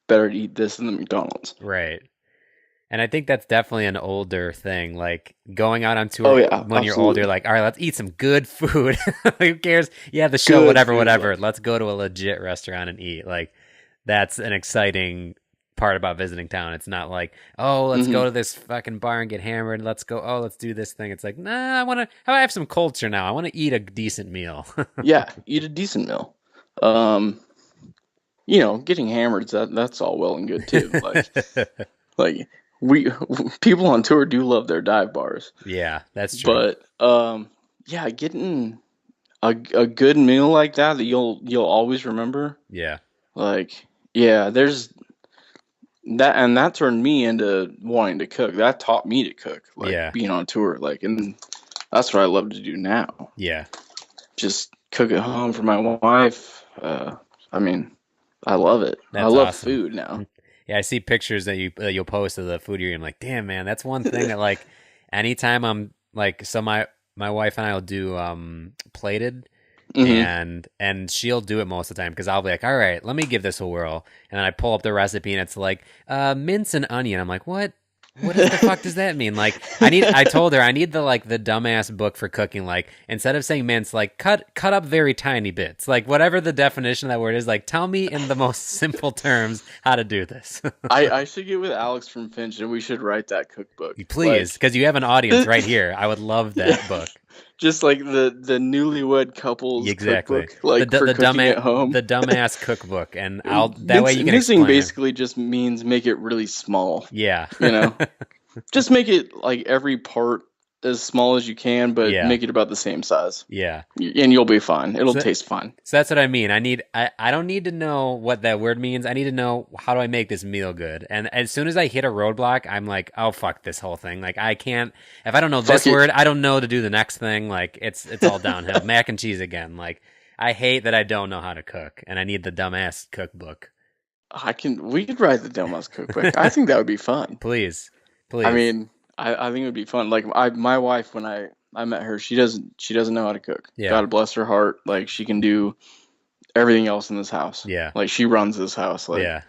better to eat this than the McDonald's. right. And I think that's definitely an older thing. Like going out on Oh tour yeah, when you're older, absolutely. like, all right, let's eat some good food. Who cares? Yeah, the show, Good whatever, food, yeah. whatever. Let's go to a legit restaurant and eat. Like that's an exciting part about visiting town. It's not like, oh, let's go Hmm. to this fucking bar and get hammered. Let's go. Oh, let's do this thing. It's like, nah, I have some culture now. I want to eat a decent meal. Yeah, eat a decent meal. Um, getting hammered, that's all well and good too. Like we people on tour do love their dive bars, Yeah, that's true. but yeah, getting a good meal like that you'll always remember. Yeah, Like yeah, there's that, and that turned me into wanting to cook. That taught me to cook, like yeah, being on tour, like, and that's what I love to do now. yeah. Just cook at home for my wife. I mean, I love it. I That's love awesome. food now. Yeah, I see pictures you'll post of the food you're eating. I'm like, damn, man, that's one thing that like anytime I'm like, so my wife and I will do plated, Hmm. and she'll do it most of the time because I'll be like, all right, let me give this a whirl, and then I pull up the recipe and it's like mince and onion. I'm like, what? What the fuck does that mean? Like, I told her I need the dumbass book for cooking. Like, instead of saying mince, like cut up very tiny bits. Like, whatever the definition of that word is, like, tell me in the most simple terms how to do this. I should get with Alex from Finch and we should write that cookbook. Please, Like, because you have an audience right here. I would love that book. just like the newlywed couples Exactly. cookbook, like for cooking at home. The dumbass cookbook, and I'll that way you can Mincing explain. basically just means make it really small. Yeah. You know, just make it like every part as small as you can, but Yeah. make it about the same size, Yeah. and you'll be fine. It'll So, taste fine. so that's what I mean. I don't need to know what that word means. I need to know how do I make this meal good. And as soon as I hit a roadblock, I'm like, oh fuck this whole thing. Like I can't if I don't know this Fuck it. word, I don't know to do the next thing. Like it's all downhill. Mac and cheese again. Like I hate that I don't know how to cook and I need the dumbass cookbook. We could ride the Domas cookbook. I think that would be fun. Please. I mean, I think it would be fun. Like my wife, when I met her, she doesn't know how to cook. Yeah. God bless her heart. Like, she can do everything else in this house. Yeah. Like, she runs this house. Like, yeah.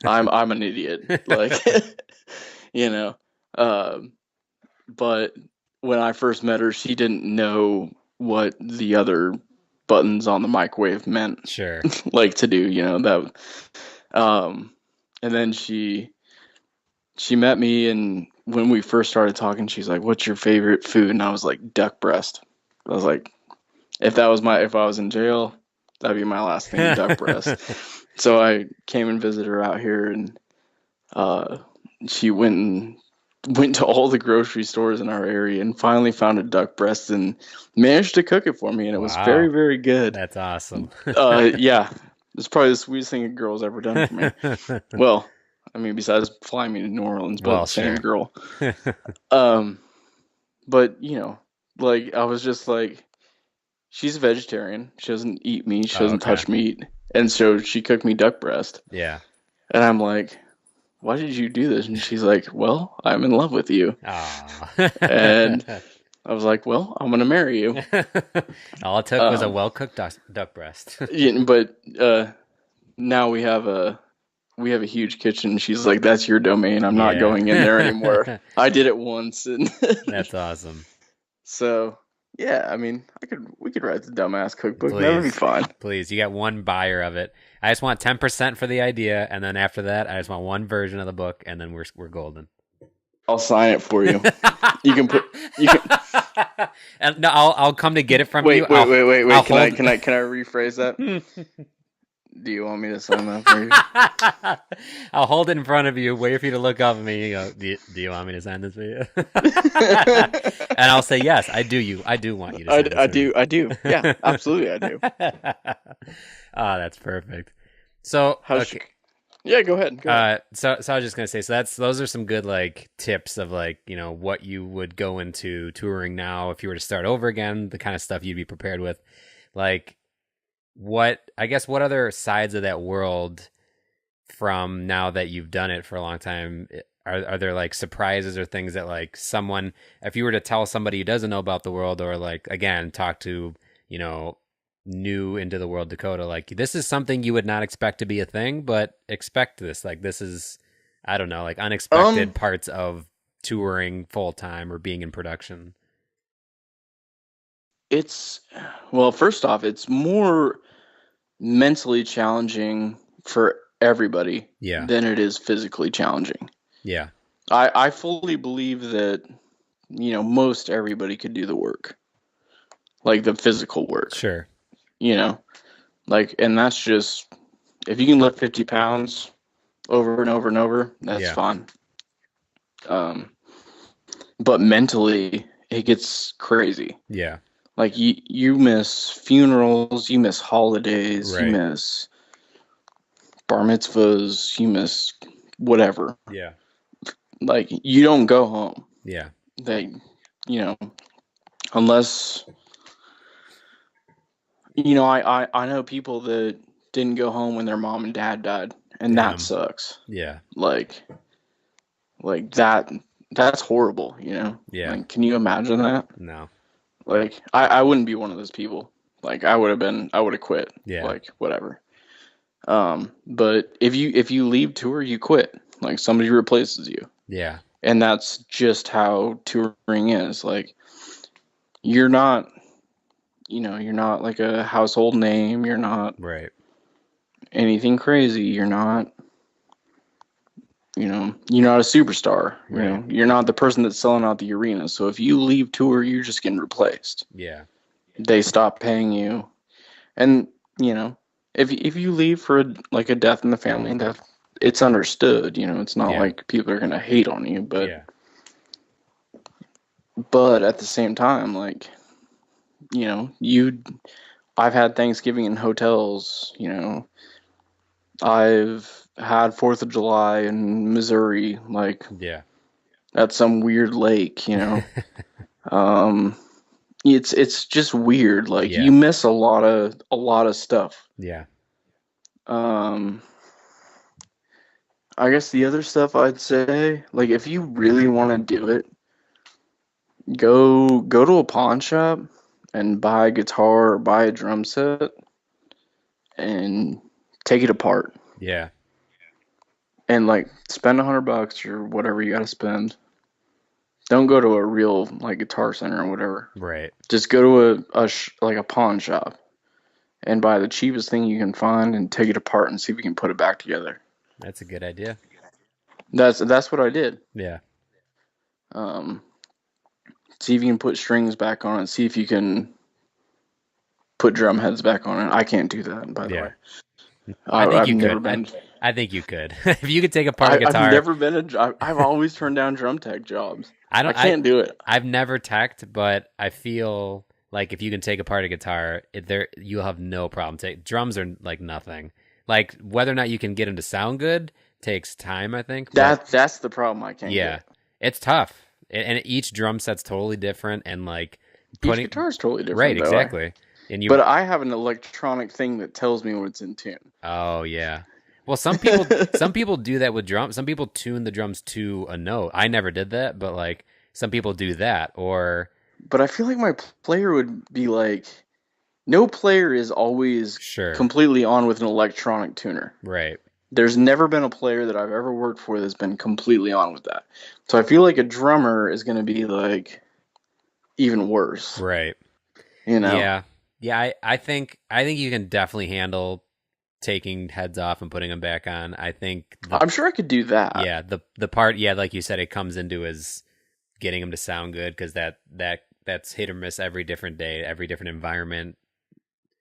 I'm an idiot. Like, you know. But when I first met her, she didn't know what the other buttons on the microwave meant. Sure. Like, to do, that. And then she met me, and when we first started talking, she's like, "What's your favorite food?" And I was like, "Duck breast." I was like, if I was in jail, that'd be my last thing, duck breast. So I came and visited her out here, and she went to all the grocery stores in our area and finally found a duck breast and managed to cook it for me, and it was very, very good. That's awesome. Yeah, it's probably the sweetest thing a girl's ever done for me. Well, I mean, besides flying me to New Orleans, but same girl. But like, I was just like, she's a vegetarian. She doesn't eat meat. She doesn't touch meat, and so she cooked me duck breast. Yeah. And I'm like, why did you do this? And she's like, well, I'm in love with you. And I was like, well, I'm going to marry you. All it took was a well-cooked duck breast. Yeah, but now we have a huge kitchen. She's like, that's your domain. I'm not going in there anymore. I did it once. And that's awesome. So, yeah, I mean, we could write the dumbass cookbook. That would be fine. Please, you got one buyer of it. I just want 10% for the idea, and then after that, I just want one version of the book, and then we're golden. I'll sign it for you. You can. And no, I'll come to get it from you. Wait. Can I rephrase that? Do you want me to sign that for you? I'll hold it in front of you, wait for you to look up at me and go, do you want me to sign this for you? And I'll say, yes, I do want you to sign this. I do. Yeah, absolutely, I do. That's perfect. So, okay. Yeah, go ahead. So I was just gonna say, so those are some good like tips of like, what you would go into touring now if you were to start over again, the kind of stuff you'd be prepared with. Like, what other sides of that world from now that you've done it for a long time are there like surprises or things that like someone, if you were to tell somebody who doesn't know about the world, or like, again, talk to, new into the world Dakotah, like, this is something you would not expect to be a thing, but expect this, like, this is, I don't know, like unexpected parts of touring full time or being in production? Well, first off, it's more mentally challenging for everybody than it is physically challenging. Yeah. I fully believe that, most everybody could do the work, like the physical work. Sure. Like, and that's just, if you can lift 50 pounds over and over and over, that's fine. But mentally, it gets crazy. Yeah. Like, you miss funerals, you miss holidays, you miss bar mitzvahs, you miss whatever. Yeah. Like, you don't go home. Yeah. Unless, I know people that didn't go home when their mom and dad died, and that sucks. Yeah. Like that's horrible, Yeah. Like, can you imagine that? No. Like, I wouldn't be one of those people. Like, I would have quit. Yeah. Like, whatever. But if you leave tour, you quit. Like, somebody replaces you. Yeah. And that's just how touring is. Like, you're not like a household name. You're not anything crazy. You're not, you're not a superstar. You're not the person that's selling out the arena. So if you leave tour, you're just getting replaced. Yeah. They stop paying you. And, if you leave for a death in the family, it's understood. It's not like people are going to hate on you, but at the same time, like, I've had Thanksgiving in hotels, I've had 4th of July in Missouri, like, at some weird lake, it's just weird. Like, you miss a lot of stuff. Yeah. I guess the other stuff I'd say, like if you really want to do it, go to a pawn shop and buy a guitar or buy a drum set and take it apart Yeah. and like spend $100 or whatever you got to spend. Don't go to a real like Guitar Center or whatever. Right. Just go to like a pawn shop and buy the cheapest thing you can find and take it apart and see if you can put it back together. That's a good idea. That's what I did. Yeah. See if you can put strings back on it. See if you can put drum heads back on it. I can't do that, by the way. I think I've you never could. been. I think you could. If you could take apart a guitar. I've never been I've always turned down drum tech jobs. I can't do it. I've never teched, but I feel like if you can take apart a guitar, you'll have no problem. Drums are like nothing. Like whether or not you can get them to sound good takes time, I think. That's the problem I can't get. It's tough. And each drum set's totally different, and like each guitar is totally different. Right, exactly. But I have an electronic thing that tells me when it's in tune. Oh yeah. Well, some people do that with drums. Some people tune the drums to a note. I never did that, but like some people do that. But I feel like my player would be like, no player is always completely on with an electronic tuner. Right. There's never been a player that I've ever worked for that's been completely on with that. So I feel like a drummer is going to be like even worse. Right. You know? Yeah. Yeah, I think you can definitely handle taking heads off and putting them back on. I think I'm sure I could do that. Yeah, the part, like you said, it comes into is getting them to sound good, because that's hit or miss every different day, every different environment.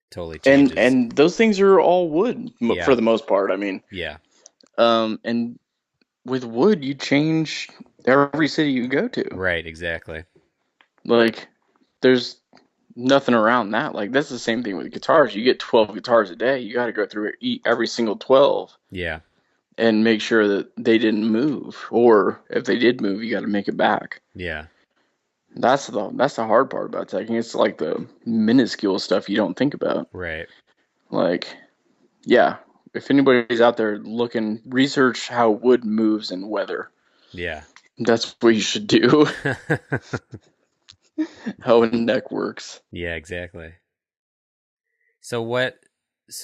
Totally changes. And those things are all wood for the most part. I mean, yeah. And with wood, you change every city you go to. Right, exactly. Like, there's nothing around that. Like, that's the same thing with guitars. You get 12 guitars a day. You got to go through every single 12. Yeah. And make sure that they didn't move, or if they did move, you got to make it back. Yeah. That's the hard part about teching. It's like the minuscule stuff you don't think about. Right. Like, yeah, if anybody's out there looking, research how wood moves in weather. Yeah. That's what you should do. How a neck works. Yeah, exactly. So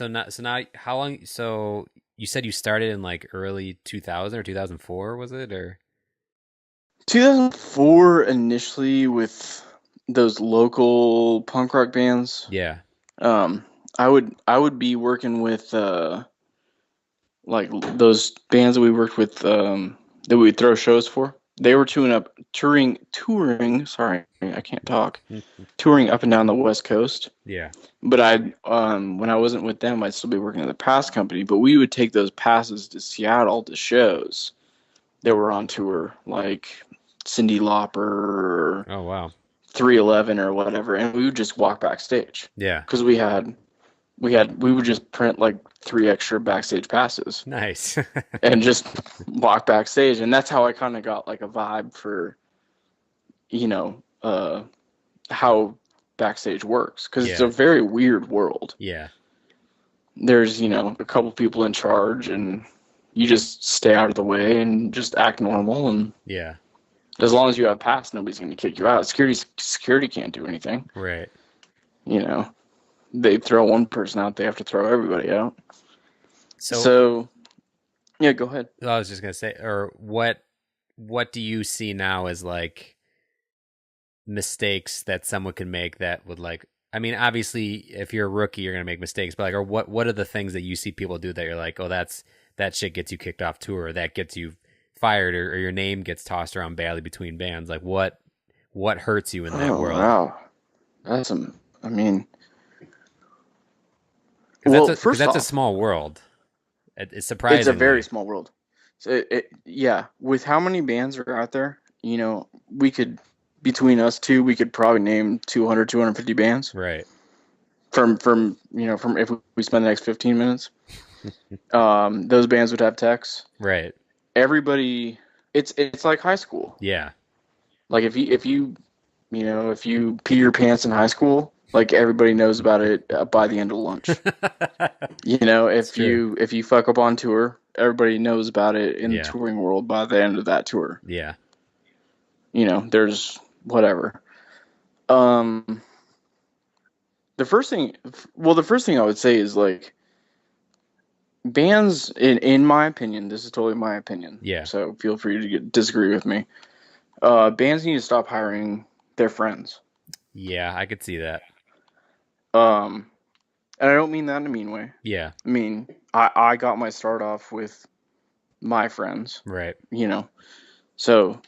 now how long, so you said you started in like early 2000 or 2004, was it? Or 2004 initially with those local punk rock bands. Yeah. I would be working with like those bands that we worked with that we would throw shows for. They were touring. Sorry, I can't talk. Touring up and down the West Coast. Yeah. But when I wasn't with them, I'd still be working at the pass company. But we would take those passes to Seattle to shows that were on tour, like Cyndi Lauper or Oh wow, 311 or whatever, and we would just walk backstage. Yeah. Because we would just print like 3 extra backstage passes. Nice. And just walk backstage, and that's how I kind of got like a vibe for, how backstage works, because it's a very weird world. Yeah. There's a couple people in charge, and you just stay out of the way and just act normal, and yeah, as long as you have a pass, nobody's going to kick you out. Security can't do anything. Right. They throw one person out, they have to throw everybody out. So yeah, go ahead. I was just gonna say, or what do you see now as like mistakes that someone can make that would, like, I mean, obviously if you're a rookie you're gonna make mistakes, but like, or what are the things that you see people do that you're like, oh, that shit gets you kicked off tour, or that gets you fired, or your name gets tossed around badly between bands? Like what hurts you in that world? Wow, that's I mean, because that's a small world. It's surprising. It's a very small world. So yeah, with how many bands are out there, we could, between us two, we could probably name 200, 250 bands. Right. From if we spend the next 15 minutes, those bands would have techs. Right. Everybody, it's like high school. Yeah. Like if you pee your pants in high school, like everybody knows about it by the end of lunch. You know, if you fuck up on tour, everybody knows about it in the touring world by the end of that tour. Yeah. You know, there's whatever. The first thing I would say is like bands, in my opinion, this is totally my opinion. Yeah. So feel free to disagree with me. Bands need to stop hiring their friends. Yeah, I could see that. And I don't mean that in a mean way. Yeah. I mean, I got my start off with my friends. Right. You know, so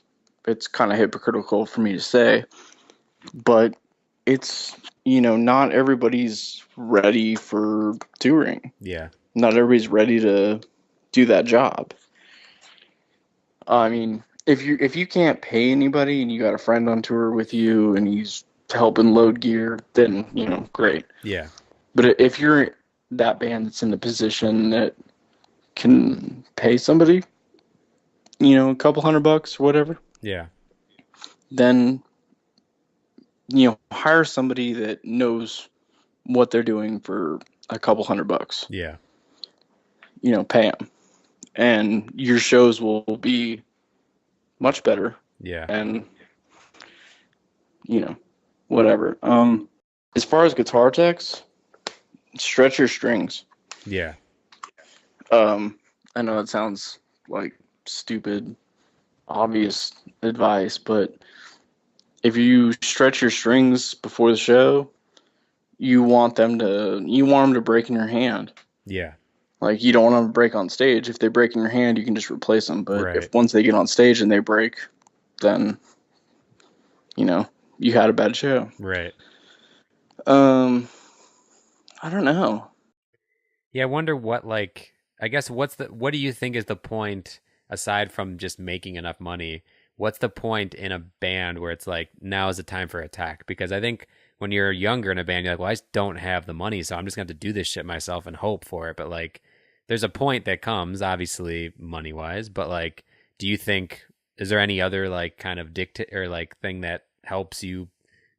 it's kind of hypocritical for me to say, but it's, you know, not everybody's ready for touring. Yeah. Not everybody's ready to do that job. I mean, if you can't pay anybody and you got a friend on tour with you and he's helping load gear, then, you know, great. Yeah. But if you're that band that's in the position that can pay somebody, you know, a couple $100 or whatever, Yeah. then, you know, hire somebody that knows what they're doing for a couple $100. Yeah. You know, pay them. And your shows will be much better. Yeah. And, you know, whatever. As far as guitar techs, stretch your strings. Yeah. I know it sounds like stupid, obvious advice, but if you stretch your strings before the show, you want them to break in your hand. Yeah. Like, you don't want them to break on stage. If they break in your hand, you can just replace them. But if once they get on stage and they break, then, you know, you had a bad show. Right. I don't know. Yeah, I wonder what, like, I guess what do you think is the point, aside from just making enough money, what's the point in a band where it's like, now is the time for attack? Because I think when you're younger in a band, you're like, well, I just don't have the money, so I'm just going to have to do this shit myself and hope for it. But, like, there's a point that comes, obviously, money-wise, but, like, do you think, is there any other, like, kind of or, like, thing that helps you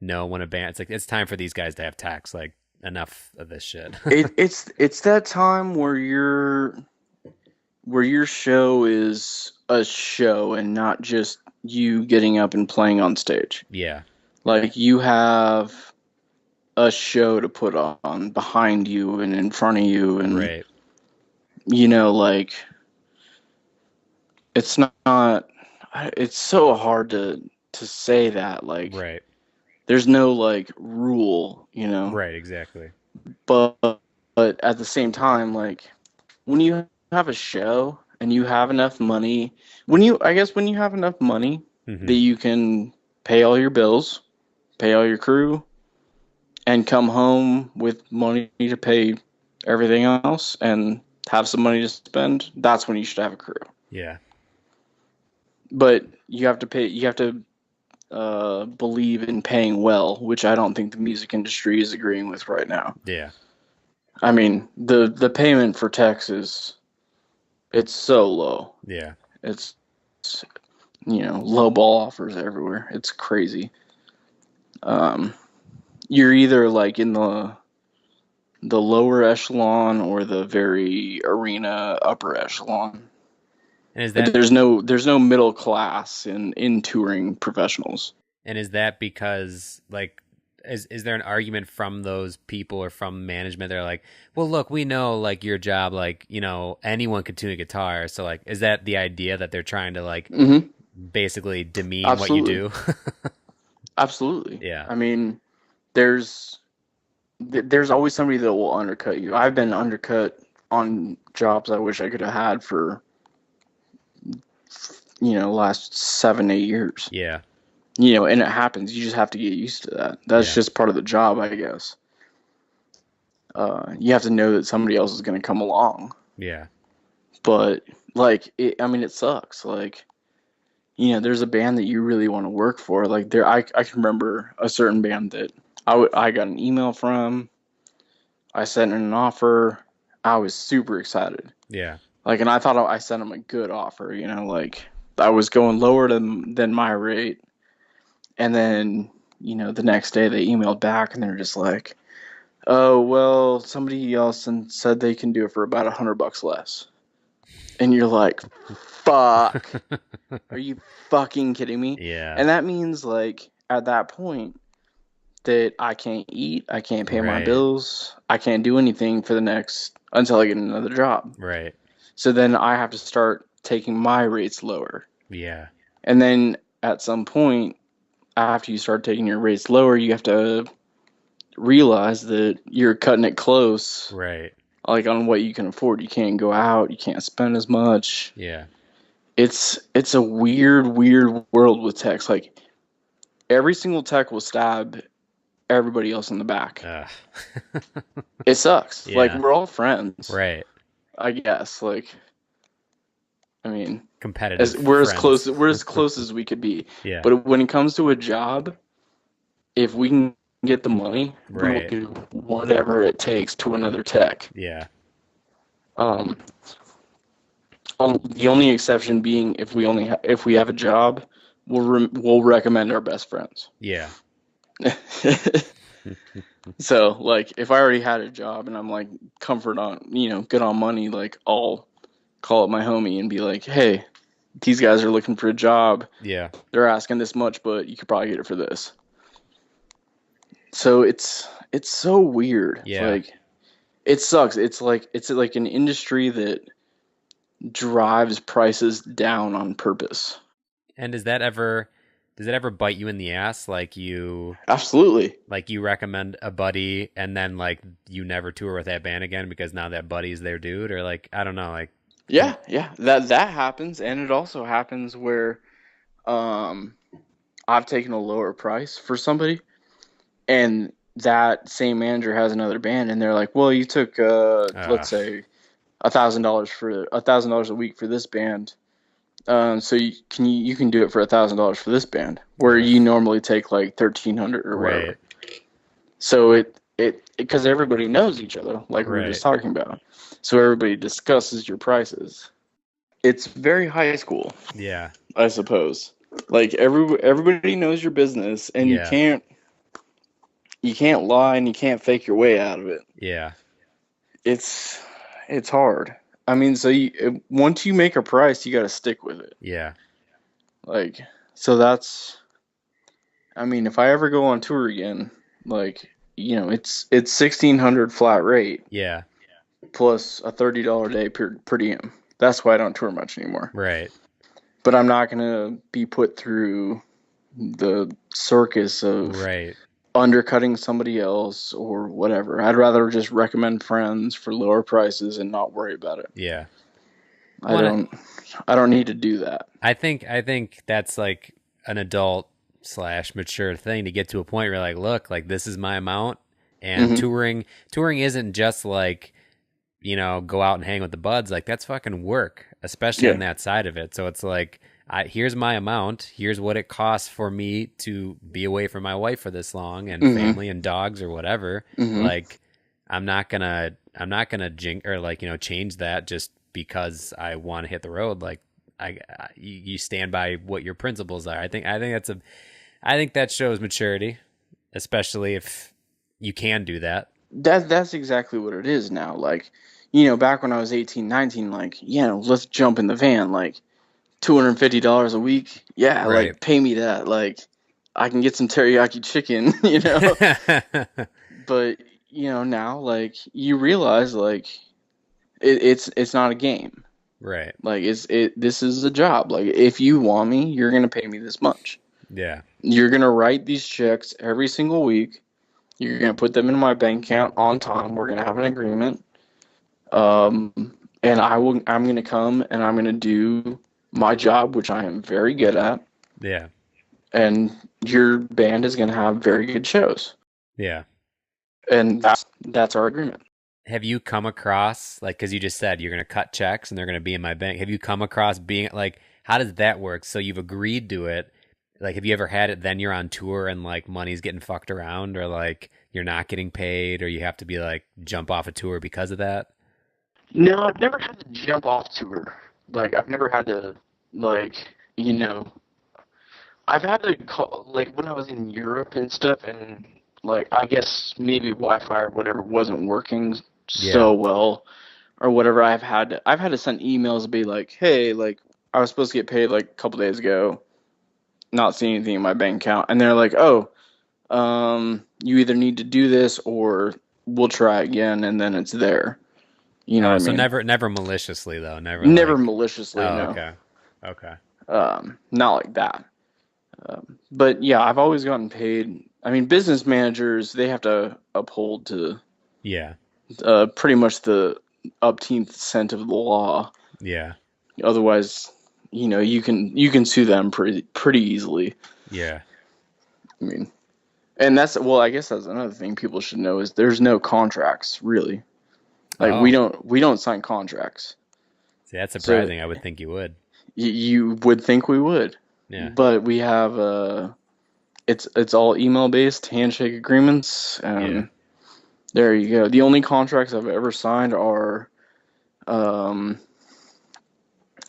know when a band, it's like, it's time for these guys to have tax, like, enough of this shit? It's that time where your show is a show and not just you getting up and playing on stage. Yeah. Like, you have a show to put on behind you and in front of you, and right. You know, like, it's not. It's so hard to say that. Like, right. There's no like rule, you know. Right. Exactly. But at the same time, like, when you have a show and you have enough money, when you have enough money that you can pay all your bills, pay all your crew, and come home with money to pay everything else and have some money to spend, that's when you should have a crew. Yeah. But you have to believe in paying well, which I don't think the music industry is agreeing with right now. Yeah. I mean, the payment for Texas, it's so low. Yeah. It's you know, low ball offers everywhere. It's crazy. You're either like in the lower echelon or the very arena upper echelon. And is that, there's no middle class in touring professionals. And is that because, like, is there an argument from those people or from management? They're like, well, look, we know, like, your job, like, you know, anyone could tune a guitar. So, like, is that the idea that they're trying to, like, basically demean Absolutely. what you do? Absolutely. Yeah. I mean, there's always somebody that will undercut you. I've been undercut on jobs I wish I could have had for, you know, last 7-8 years. Yeah. You know, and it happens. You just have to get used to that. That's just part of the job, I guess. You have to know that somebody else is going to come along. Yeah. But, like, it sucks. Like, you know, there's a band that you really want to work for. Like, I can remember a certain band that I got an email from. I sent in an offer. I was super excited. Yeah. Like, and I thought I sent them a good offer, you know, like, I was going lower than my rate. And then the next day they emailed back and they're just like, oh, well, somebody else and said they can do it for about $100 less. And you're like, fuck. Are you fucking kidding me? Yeah. And that means, like, at that point, that I can't eat, I can't pay my Right. bills, I can't do anything until I get another job. Right. So then I have to start taking my rates lower. Yeah. And then at some point, after you start taking your rates lower, you have to realize that you're cutting it close. Right. Like on what you can afford. You can't go out, you can't spend as much. Yeah. It's a weird world with techs. Like every single tech will stab everybody else in the back. It sucks. Yeah. Like we're all friends. Right. I guess. Like I mean, competitive. We're as close as we could be. Yeah. But when it comes to a job, if we can get the money, right. we'll do whatever it takes to another tech. Yeah. The only exception being if we have a job, we'll recommend our best friends. Yeah. So like if I already had a job and I'm like good on money, like I'll call up my homie and be like, hey, these guys are looking for a job. Yeah. They're asking this much, but you could probably get it for this. So it's so weird. Yeah. Like it sucks. It's like an industry that drives prices down on purpose. And does that ever bite you in the ass? Like you Absolutely. Like you recommend a buddy and then like you never tour with that band again because now that buddy's their dude, or like I don't know, like Yeah. That happens, and it also happens where I've taken a lower price for somebody and that same manager has another band and they're like, well, you took let's say $1,000 a week for this band. So you can do it for $1,000 for this band, where you normally take like $1,300 or whatever. Right. So it because everybody knows each other, like we were just talking about. So everybody discusses your prices. It's very high school. Yeah. I suppose. Like everybody knows your business, and you can't lie and you can't fake your way out of it. Yeah. It's hard. I mean, so once you make a price, you got to stick with it. Yeah. Like, so that's, I mean, if I ever go on tour again, like, it's $1,600 flat rate. Yeah. Plus a $30 a day per diem. That's why I don't tour much anymore. Right. But I'm not going to be put through the circus of undercutting somebody else or whatever. I'd rather just recommend friends for lower prices and not worry about it. Yeah. I don't need to do that. I think that's like an adult / mature thing to get to a point where like, look, like this is my amount, and touring isn't just like, go out and hang with the buds. Like that's fucking work, especially on that side of it. So it's like, here's my amount. Here's what it costs for me to be away from my wife for this long and family and dogs or whatever. Like, I'm not gonna change that just because I want to hit the road. Like, you stand by what your principles are. I think that shows maturity, especially if you can do that. That's exactly what it is now. Like, back when I was 18, 19, like, let's jump in the van, like $250 a week. Yeah, like pay me that. Like I can get some teriyaki chicken, But, now like you realize like it's not a game. Right. Like this is a job. Like if you want me, you're going to pay me this much. Yeah. You're going to write these checks every single week. You're going to put them in my bank account on time. We're going to have an agreement. And I'm going to come and I'm going to do my job, which I am very good at. Yeah. And your band is going to have very good shows. Yeah. And that's our agreement. Have you come across, like, because you just said you're going to cut checks and they're going to be in my bank. Have you come across being like, how does that work? So you've agreed to it. Like, have you ever had it then you're on tour and like money's getting fucked around, or like you're not getting paid, or you have to be like jump off a tour because of that? No, I've never had to jump off tour. Like, I've never had to, like, I've had to call, like, when I was in Europe and stuff, and, like, I guess maybe Wi-Fi or whatever wasn't working Yeah. so well or whatever. I've had to send emails and be like, hey, like, I was supposed to get paid, like, a couple days ago, not seeing anything in my bank account. And they're like, oh, you either need to do this or we'll try again, and then it's there. You know Oh, what I so mean? never maliciously though. Never Never like. maliciously, Oh, no. okay. Okay. Not like that. But yeah, I've always gotten paid. I mean, business managers, they have to uphold to Yeah. pretty much the upteenth cent of the law. Yeah. Otherwise, you can sue them pretty easily. Yeah. I mean, and I guess that's another thing people should know is there's no contracts really. Like we Oh, don't sign contracts. see, that's So surprising. I would think you would. you would think we would, Yeah. but we have it's all email based handshake agreements. Yeah. There you go. The only contracts I've ever signed are um,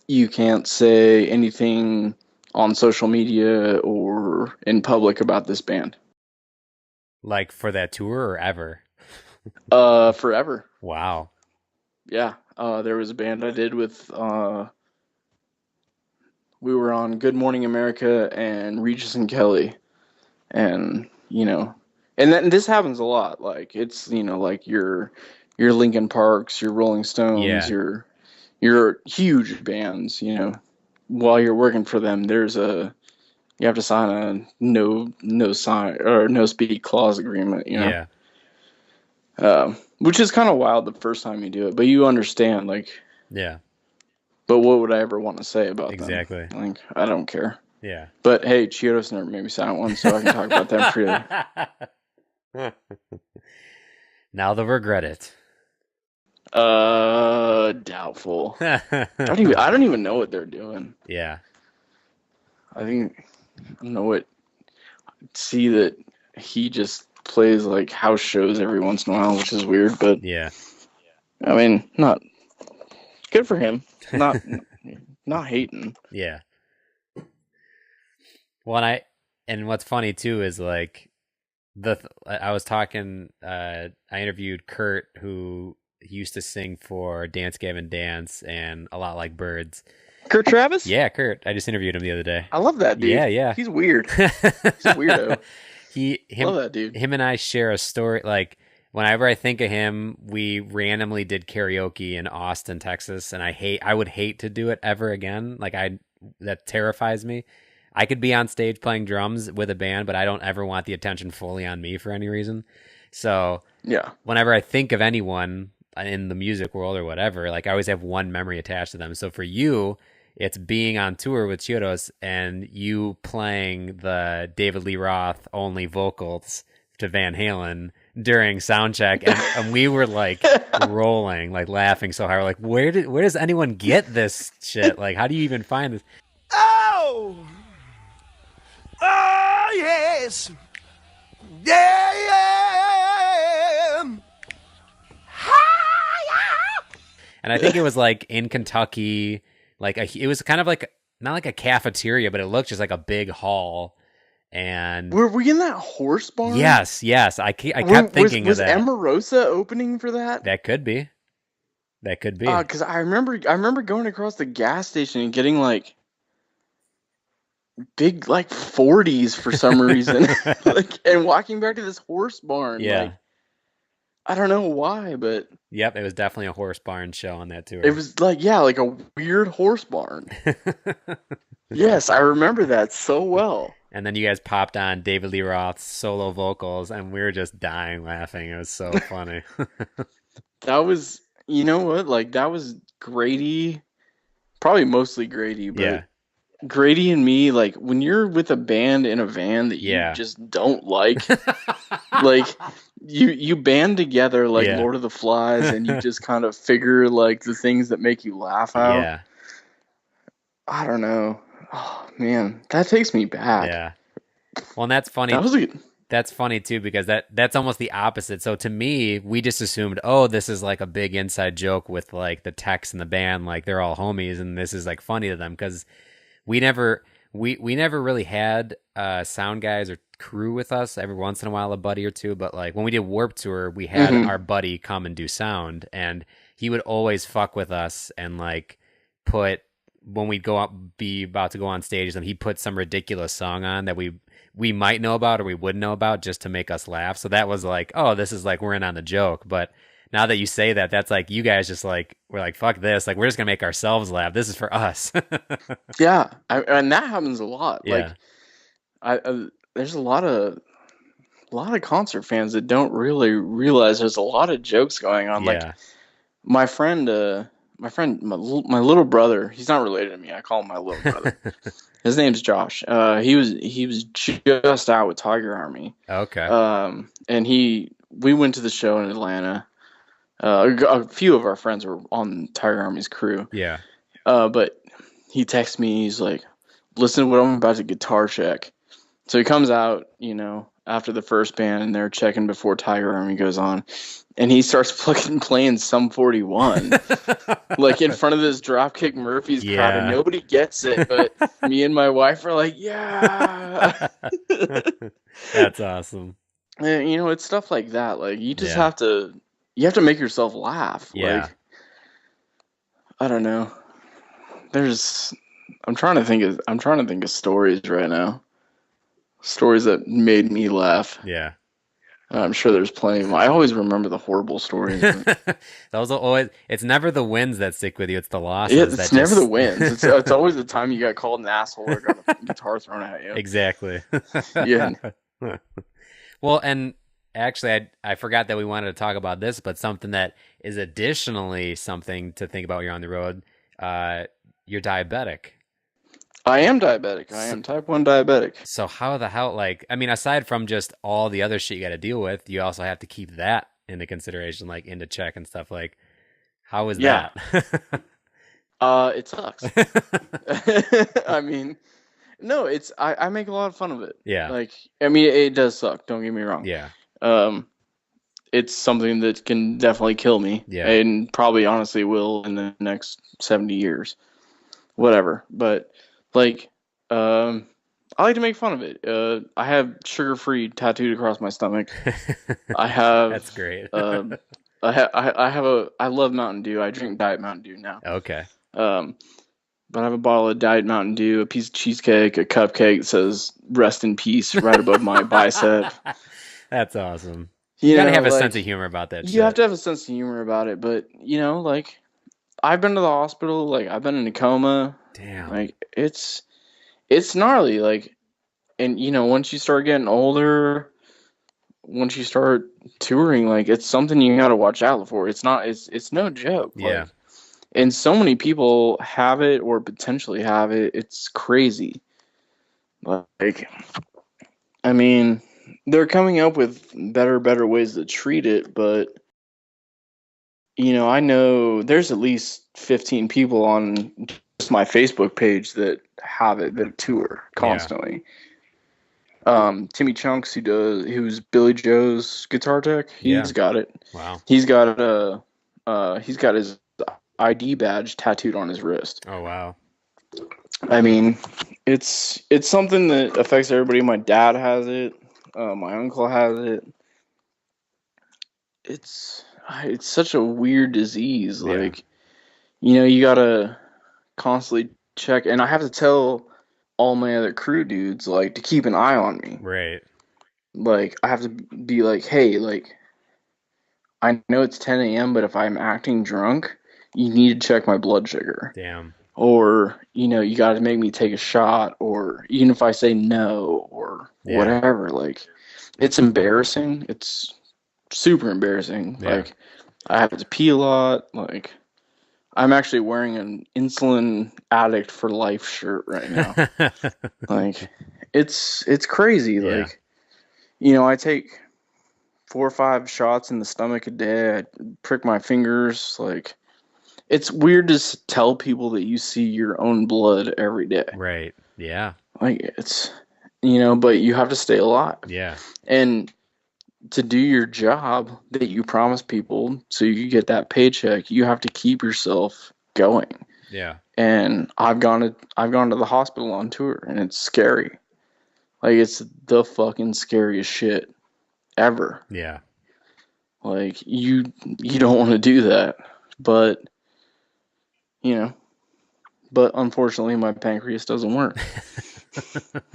you can't say anything on social media or in public about this band. Like for that tour or ever? Forever. Wow. Yeah. There was a band I did with we were on Good Morning America and Regis and Kelly, and this happens a lot. Like it's like your Linkin Parks, your Rolling Stones, Yeah. your huge bands. While you're working for them, you have to sign a no sign or no speak clause agreement. Yeah. Which is kind of wild the first time you do it, but you understand like. Yeah. But what would I ever want to say about Exactly. them? Like I don't care. Yeah. But hey, Chiodos never made me sign one, so I can talk about them freely. Now they'll regret it. Doubtful. I don't even know what they're doing. Yeah. I don't know what. See that he just plays like house shows every once in a while, which is weird. But Yeah. I mean, not good for him. Not not hating. Yeah. Well, and what's funny too is like I was talking. I interviewed Kurt, who he used to sing for Dance Gavin Dance and A Lot Like Birds. Kurt Travis? Yeah, Kurt. I just interviewed him the other day. I love that dude. Yeah. He's weird. He's a weirdo. Love that dude. Him and I share a story. Like whenever I think of him, we randomly did karaoke in Austin, Texas, and I would hate to do it ever again. Like that terrifies me. I could be on stage playing drums with a band, but I don't ever want the attention fully on me for any reason. So Yeah. whenever I think of anyone in the music world or whatever, like I always have one memory attached to them. So for you, it's being on tour with Chiodos and you playing the David Lee Roth only vocals to Van Halen during soundcheck, and we were like rolling, like laughing so hard. We're like, where does anyone get this shit? Like, how do you even find this? Oh! Oh, yes! Yeah! And I think it was like in Kentucky, like it was kind of like not like a cafeteria, but it looked just like a big hall. And Were we in that horse barn? yes, I kept thinking was of that. Emarosa opening for that? That could be. Because I remember going across the gas station and getting like big like 40s for some reason, and walking back to this horse barn. Yeah. Like, I don't know why, but Yep, it was definitely a horse barn show on that tour. it was like like a weird horse barn. Yes, I remember that so well. And then you guys popped on David Lee Roth's solo vocals, and we were just dying laughing. It was so funny. That was, you know what? Like that was Grady, probably mostly Grady, but Yeah. Grady and me, like when you're with a band in a van that you Yeah. just don't like, like you band together like Yeah. Lord of the Flies, and you just kind of figure like the things that make you laugh out. Yeah. I don't know. Oh man, that takes me back. Yeah. Well, and that's funny. That was That's funny too, because that's almost the opposite. So to me, we just assumed, oh, this is like a big inside joke with like the Tex and the band, like they're all homies, and this is like funny to them because we we never really had sound guys or crew with us. Every once in a while, a buddy or two. But like when we did Warped Tour, we had Hmm. our buddy come and do sound, and he would always fuck with us and like put when we'd go up, be about to go on stage, and he'd put some ridiculous song on that we might know about or we wouldn't know about just to make us laugh. So that was like, oh, this is like we're in on the joke. But now that you say that, that's like you guys just like we're like fuck this. Like we're just gonna make ourselves laugh. This is for us. Yeah, and that happens a lot. Yeah. Like, there's a lot of concert fans that don't really realize there's a lot of jokes going on. Like Yeah. my friend, my little brother. He's not related to me. I call him my little brother. His name's Josh. He was just out with Tiger Army. Okay. And we went to the show in Atlanta. A few of our friends were on Tiger Army's crew. Yeah. But he texts me. He's like, "Listen to what I'm about to guitar check." So he comes out, after the first band, and they're checking before Tiger Army goes on, and he starts playing Sum 41, like in front of this Dropkick Murphys crowd, and nobody gets it, but me and my wife are like, yeah. That's awesome. And, it's stuff like that. Like you just have to make yourself laugh. Yeah. Like, I don't know. I'm trying to think of stories right now. Stories that made me laugh. Yeah. I'm sure there's plenty of them. I always remember the horrible stories. Those are always. It's never the wins that stick with you. It's the losses. Yeah, it's never the wins. It's always the time you got called an asshole or got a guitar thrown at you. Exactly. Yeah. Well, and actually, I forgot that we wanted to talk about this, but something that is additionally something to think about when you're on the road. You're diabetic. I am diabetic. I am type 1 diabetic. So how the hell, like, I mean, aside from just all the other shit you got to deal with, you also have to keep that into consideration, like into check and stuff. Like, how is that? It sucks. I mean, no, I make a lot of fun of it. Yeah. Like, I mean, it does suck. Don't get me wrong. Yeah. It's something that can definitely kill me. Yeah. And probably honestly will in the next 70 years. Whatever. But like, I like to make fun of it. I have sugar-free tattooed across my stomach. I have. That's great. I love Mountain Dew. I drink Diet Mountain Dew now. Okay. But I have a bottle of Diet Mountain Dew, a piece of cheesecake, a cupcake that says "Rest in Peace" right above my bicep. That's awesome. You gotta know, have a like, sense of humor about that. You have to have a sense of humor about it, but like, I've been to the hospital. Like, I've been in a coma. Damn. Like, it's gnarly. Like, and once you start getting older, once you start touring, like, it's something you got to watch out for. It's no joke. Yeah. Like, and so many people have it or potentially have it. It's crazy. Like, I mean, they're coming up with better ways to treat it, but I know there's at least 15 people on just my Facebook page that have it, that tour constantly. Timmy Chunks, who's Billy Joe's guitar tech, he's got it. Wow. He's got his ID badge tattooed on his wrist. Oh wow. I mean, it's something that affects everybody. My dad has it. My uncle has it. It's such a weird disease. Yeah. Like, you gotta constantly check, and I have to tell all my other crew dudes, like, to keep an eye on me. Right. Like, I have to be like, hey, like, I know it's 10 a.m., but if I'm acting drunk, you need to check my blood sugar. Damn. Or, you got to make me take a shot, or even if I say no, or whatever. Like, it's embarrassing. It's super embarrassing. Yeah. Like, I have to pee a lot. Like, I'm actually wearing an insulin addict for life shirt right now. Like, it's crazy. Yeah. Like, I take 4 or 5 shots in the stomach a day. I prick my fingers. Like, it's weird to tell people that you see your own blood every day. Right. Yeah. Like, it's, but you have to stay alive. Yeah. And to do your job that you promise people so you get that paycheck, you have to keep yourself going. Yeah. And I've gone to the hospital on tour, and it's scary. Like, it's the fucking scariest shit ever. Yeah. Like, you don't want to do that, but you know, but unfortunately my pancreas doesn't work.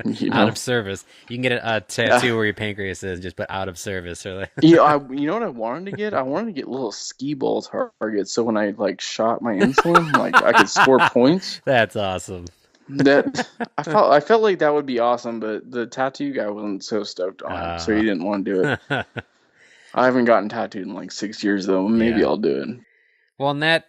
You Out know. of service. You can get a tattoo where your pancreas is, just put out of service or like. Yeah, you know what I wanted to get? I wanted to get little skee ball targets, so when I like shot my insulin, like I could score points. That's awesome. That I felt like that would be awesome, but the tattoo guy wasn't so stoked on it, so he didn't want to do it. I haven't gotten tattooed in like 6 years though. Maybe Yeah. I'll do it. Well, and that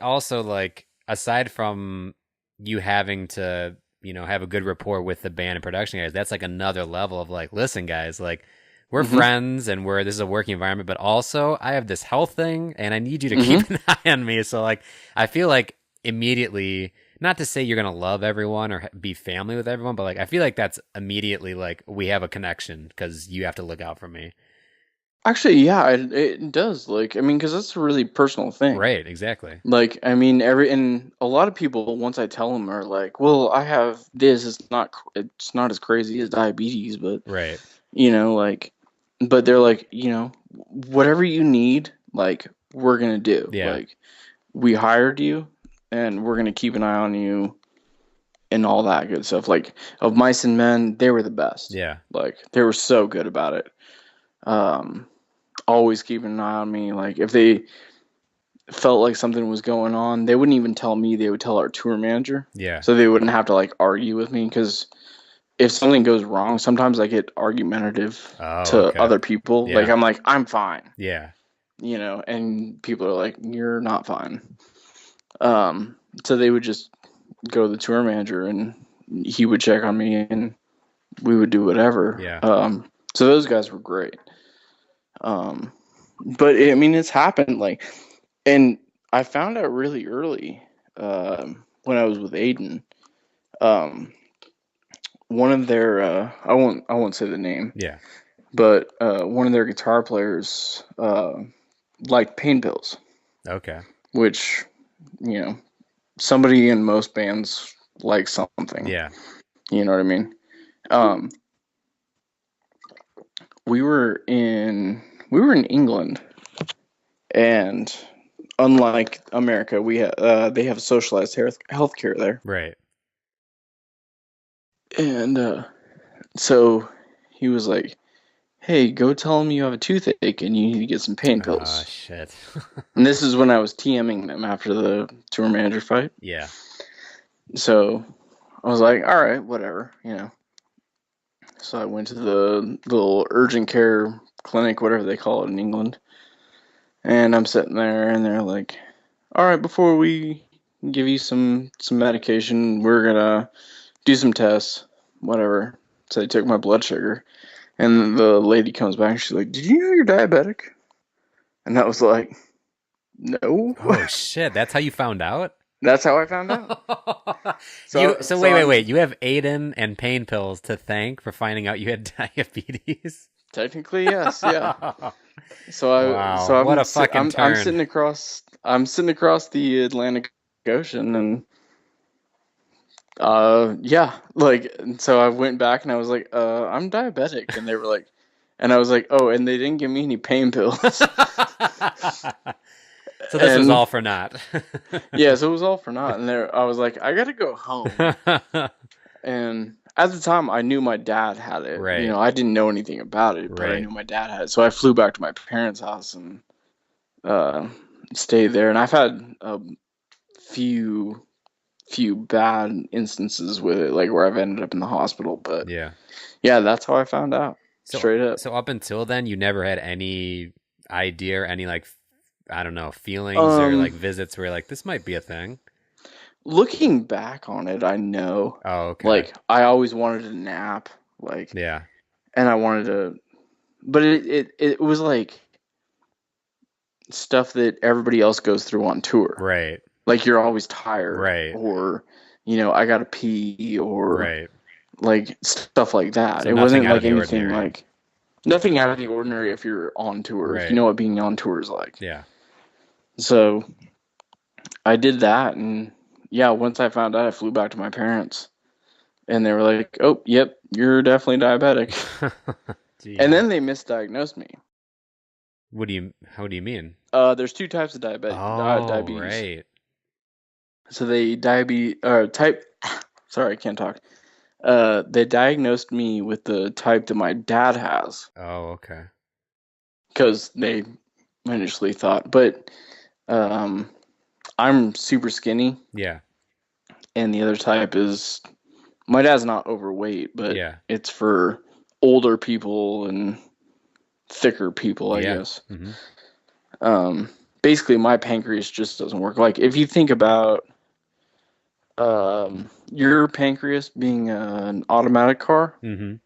also, like, aside from you having to, have a good rapport with the band and production guys, that's like another level of like, listen, guys, like, we're friends and this is a working environment, but also I have this health thing and I need you to keep an eye on me. So like, I feel like immediately, not to say you're going to love everyone or be family with everyone, but like, I feel like that's immediately like, we have a connection because you have to look out for me. Actually, yeah, it does. Like, I mean, because that's a really personal thing. Right. Exactly. Like, I mean, and a lot of people, once I tell them, are like, well, I have this. It's not as crazy as diabetes, but, Right. like, but they're like, whatever you need, like, we're going to do. Yeah. Like, we hired you and we're going to keep an eye on you and all that good stuff. Like, of Mice and Men, they were the best. Yeah. Like, they were so good about it. Always keeping an eye on me. Like, if they felt like something was going on, they wouldn't even tell me. They would tell our tour manager. Yeah. So they wouldn't have to like argue with me, because if something goes wrong, sometimes I get argumentative to other people. Yeah. Like, I'm like, I'm fine. Yeah. And people are like, you're not fine. So they would just go to the tour manager and he would check on me and we would do whatever. Yeah. So those guys were great. But I mean, it's happened, like, and I found out really early, when I was with Aiden. One of their, I won't say the name. Yeah. But one of their guitar players liked pain pills. Okay. Which, somebody in most bands likes something. Yeah. You know what I mean? We were in England, and unlike America, they have socialized healthcare there. Right. And so he was like, "Hey, go tell them you have a toothache and you need to get some pain pills." Oh shit. And this is when I was TMing them after the tour manager fight. Yeah. So I was like, "All right, whatever, So I went to the little urgent care clinic, whatever they call it in England. And I'm sitting there, and they're like, "All right, before we give you some medication, we're gonna do some tests, whatever." So they took my blood sugar, and the lady comes back, and she's like, "Did you know you're diabetic?" And I was like, "No." Oh shit! That's how you found out? That's how I found out. So wait. You have Aiden and pain pills to thank for finding out you had diabetes? Technically, yes, yeah. Wow, what a fucking turn. I'm sitting across the Atlantic Ocean, and so I went back and I was like, I'm diabetic, and they were like, and I was like, oh, and they didn't give me any pain pills. So this was all for naught. Yeah, so it was all for naught. And I was like, I gotta go home. And at the time, I knew my dad had it. Right. I didn't know anything about it, but I knew my dad had it. So I flew back to my parents' house and stayed there. And I've had a few bad instances with it, like where I've ended up in the hospital. But yeah, that's how I found out. Straight up. So up until then, you never had any idea or any, like, I don't know, feelings or like visits where like, this might be a thing? Looking back on it, I know. Oh, okay. Like, I always wanted a nap. Like, yeah. And I wanted to, but it was like stuff that everybody else goes through on tour. Right. Like, you're always tired. Right. Or, I gotta pee, or right. Like stuff like that. So it wasn't like anything ordinary. Like nothing out of the ordinary if you're on tour. Right. If you know what being on tour is like. Yeah. So I did that, and yeah, once I found out, I flew back to my parents, and they were like, "Oh, yep, you're definitely diabetic." And Jesus. then they misdiagnosed me. How do you mean? There's two types of Oh, diabetes. right. So they type. Sorry, I can't talk. They diagnosed me with the type that my dad has Oh, okay. because they initially thought, but um, I'm super skinny, Yeah. and the other type is my dad's not overweight, but Yeah. it's for older people and thicker people, I Yeah. guess. Mm-hmm. Basically, my pancreas just doesn't work. Like if you think about your pancreas being an automatic car, Mm-hmm.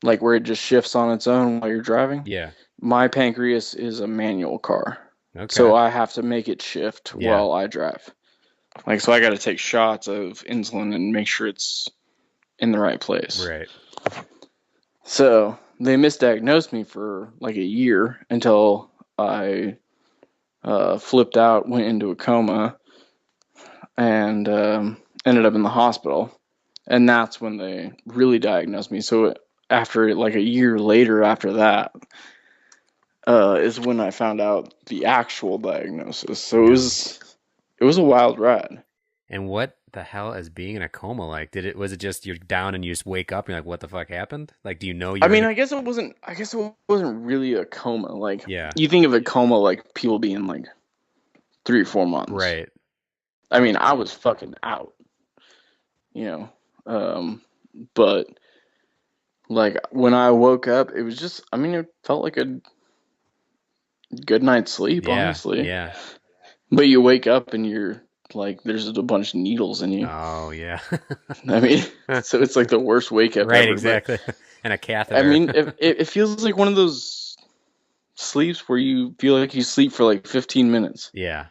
like where it just shifts on its own while you're driving. Yeah. My pancreas is a manual car. Okay. So I have to make it shift Yeah. while I drive. Like, so I got to take shots of insulin and make sure it's in the right place. Right. So they misdiagnosed me for like a year until I flipped out, went into a coma, and ended up in the hospital. And that's when they really diagnosed me. So after like a year later after that, is when I found out the actual diagnosis. So Damn. it was a wild ride. And what the hell is being in a coma like? Was it just you're down and you just wake up and you're like, what the fuck happened? Like, do you know I you're in mean, a... I guess it wasn't really a coma. Like Yeah. you think of a coma like people being like 3 or 4 months. Right. I mean, I was fucking out, you know. But like when I woke up, it was just I mean, it felt like a good night's sleep, Yeah. honestly. Yeah. But you wake up and you're like there's a bunch of needles in you. Oh, yeah. I mean, so it's like the worst wake up Right, ever. exactly. And a But I catheter. mean, it feels like one of those sleeps where you feel like you sleep for like 15 minutes. Yeah.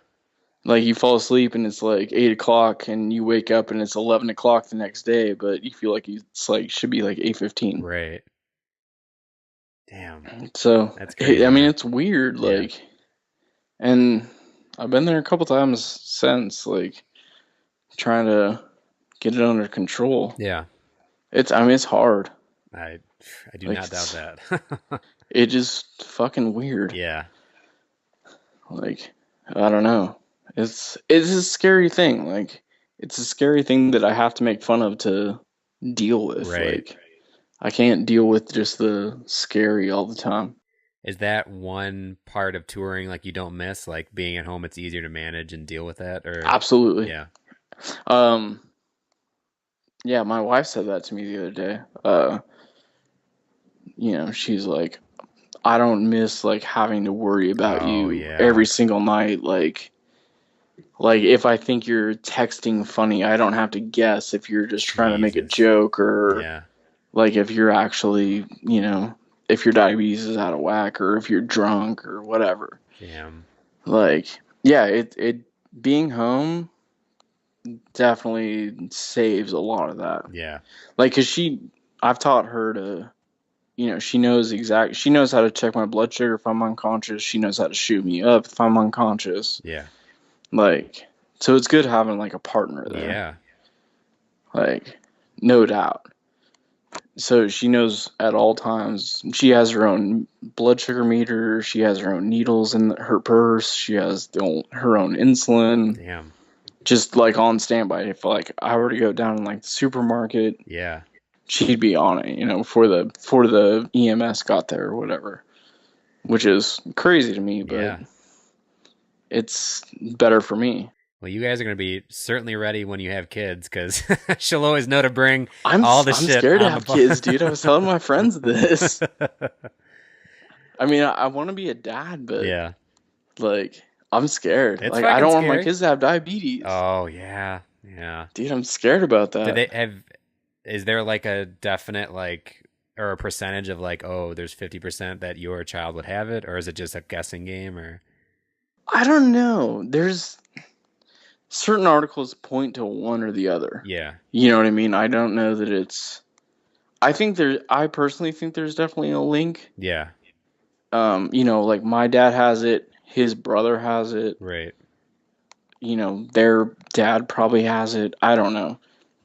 Like you fall asleep and it's like 8 o'clock, and you wake up and it's 11 o'clock the next day, but you feel like it's like should be like 8:15. Right. Damn. So That's crazy, I mean, man. it's weird. Yeah. Like, and I've been there a couple times since, like trying to get it under control. Yeah. I mean, it's hard. I do Like, not doubt that. it's just fucking weird. Yeah. Like, I don't know. It's a scary thing. Like, it's a scary thing that I have to make fun of to deal with. Right. Like, I can't deal with just the scary all the time. Is that one part of touring like you don't miss? Like being at home, it's easier to manage and deal with that? Or Absolutely. yeah. Um, yeah, my wife said that to me the other day. She's like, I don't miss like having to worry about Oh, you yeah. every single night. Like if I think you're texting funny, I don't have to guess if you're just trying to make a Jesus. joke, or Yeah. like if you're actually, if your diabetes is out of whack, or if you're drunk or whatever. Damn. Like, yeah, it being home definitely saves a lot of that. Yeah. Like, I've taught her to, she knows how to check my blood sugar if I'm unconscious. She knows how to shoot me up if I'm unconscious. Yeah. Like, so it's good having like a partner there. Yeah. Like, no doubt. So she knows at all times. She has her own blood sugar meter. She has her own needles in her purse. She has her own insulin. Damn. Just like on standby. If like I were to go down in like the supermarket, Yeah. she'd be on it, before the EMS got there or whatever. Which is crazy to me, but Yeah. it's better for me. Well, you guys are going to be certainly ready when you have kids because she'll always know to bring I'm all the shit. scared to on have the kids, dude. I was telling my friends this. I mean, I want to be a dad, but Yeah. like, I'm scared. It's Like, I fucking don't want my scary. kids to have diabetes. Oh, yeah. Yeah. Dude, I'm scared about Do that. they have, is there like a definite like, or a percentage of like, oh, there's 50% that your child would have it, or is it just a guessing game, or? I don't know. There's certain articles point to one or the other. Yeah. You know what I mean? I don't know that it's. I personally think there's definitely a link. Yeah. Like my dad has it, his brother has it. Right. their dad probably has it. I don't know.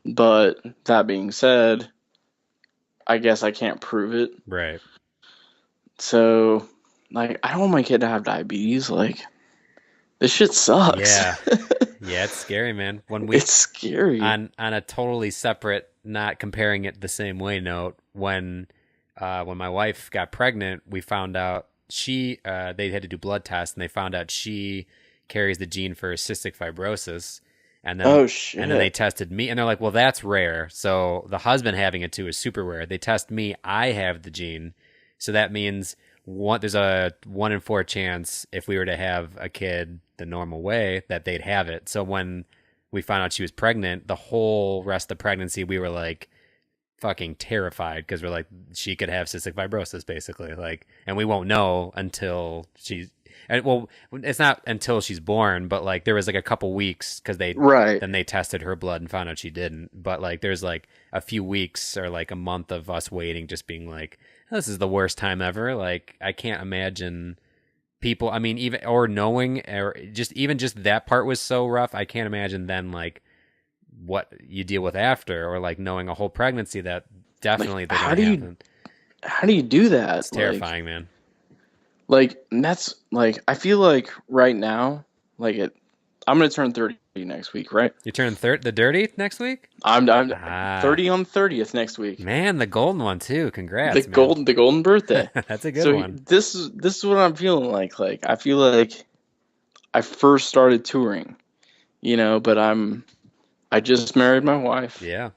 But that being said, I guess I can't prove it. Right. So, like, I don't want my kid to have diabetes. Like, this shit sucks. Yeah. Yeah, it's scary, man. It's scary. On a totally separate, not comparing it the same way note, when my wife got pregnant, we found out they had to do blood tests, and they found out she carries the gene for cystic fibrosis. And then, oh, shit. And then they tested me, and they're like, well, that's rare. So the husband having it too is super rare. They test me, I have the gene. So that means there's a 1 in 4 chance if we were to have a kid the normal way that they'd have it. So when we found out she was pregnant, the whole rest of the pregnancy, we were like fucking terrified because we're like, she could have cystic fibrosis basically. Like, and we won't know until it's not until she's born, but like there was like a couple weeks because then they tested her blood and found out she didn't. But like there's like a few weeks or like a month of us waiting, just being like, this is the worst time ever. Like, I can't imagine people, I mean, even, or knowing, or just that part was so rough. I can't imagine then like what you deal with after, or like knowing a whole pregnancy that definitely like, how do you do that? It's terrifying, man. Like, that's like, I feel like right now, like I'm going to turn 30 next week, right? You turn the dirty next week? I'm 30 on the 30th next week. Man, the golden one too. Congrats, the golden birthday. That's a good one. This is what I'm feeling like. Like, I feel like I first started touring, but I just married my wife. Yeah.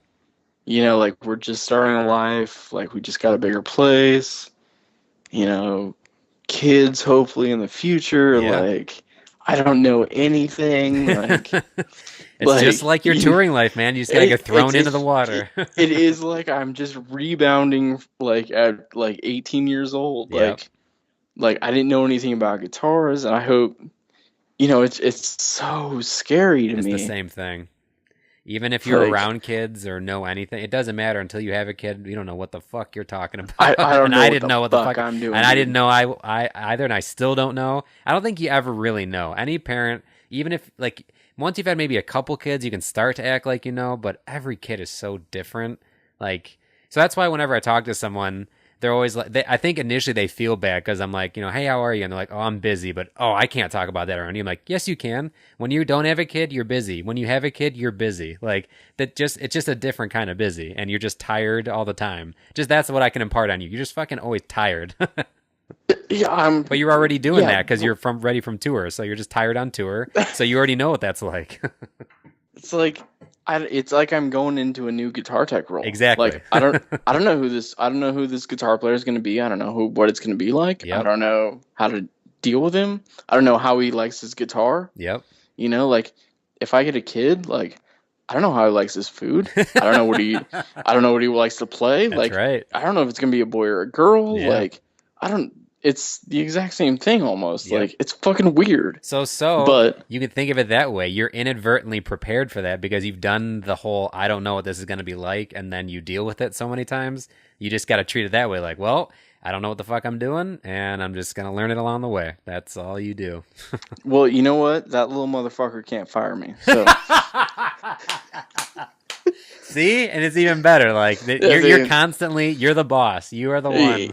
Like, we're just starting a life. Like, we just got a bigger place. Kids hopefully in the future. Yeah. Like, I don't know anything. Like, it's just like your touring life, man. You just gotta get thrown into the water. It is like I'm just rebounding, like at like 18 years old. Yep. Like I didn't know anything about guitars, and I hope, it's so scary to me. It's the same thing. Even if you're around kids or know anything, it doesn't matter until you have a kid. You don't know what the fuck you're talking about. I didn't know what the fuck I'm doing. And I didn't know I either, and I still don't know. I don't think you ever really know. Any parent, even if, like, once you've had maybe a couple kids, you can start to act like you know, but every kid is so different. Like, so that's why whenever I talk to someone, they're always like, I think initially they feel bad because I'm like, hey, how are you? And they're like, oh, I'm busy, but I can't talk about that around you. I'm like, yes, you can. When you don't have a kid, you're busy. When you have a kid, you're busy. Like, it's just a different kind of busy, and you're just tired all the time. That's what I can impart on you. You're just fucking always tired. Yeah, but you're already doing that because you're ready from tour, so you're just tired on tour. So you already know what that's like. It's like I'm going into a new guitar tech role. Exactly. Like, I don't know who this guitar player is going to be. I don't know what it's going to be like. Yep. I don't know how to deal with him. I don't know how he likes his guitar. Yep. Like, if I get a kid, like, I don't know how he likes his food. I don't know what he likes to play. That's like, right. I don't know if it's going to be a boy or a girl. Yeah. Like, it's the exact same thing almost. Yep. Like, it's fucking weird. But you can think of it that way. You're inadvertently prepared for that because you've done the whole, I don't know what this is going to be like, and then you deal with it so many times. You just got to treat it that way. Like, well, I don't know what the fuck I'm doing, and I'm just going to learn it along the way. That's all you do. Well, you know what? That little motherfucker can't fire me. So. See? And it's even better. Like, you're constantly, you're the boss. You are the one.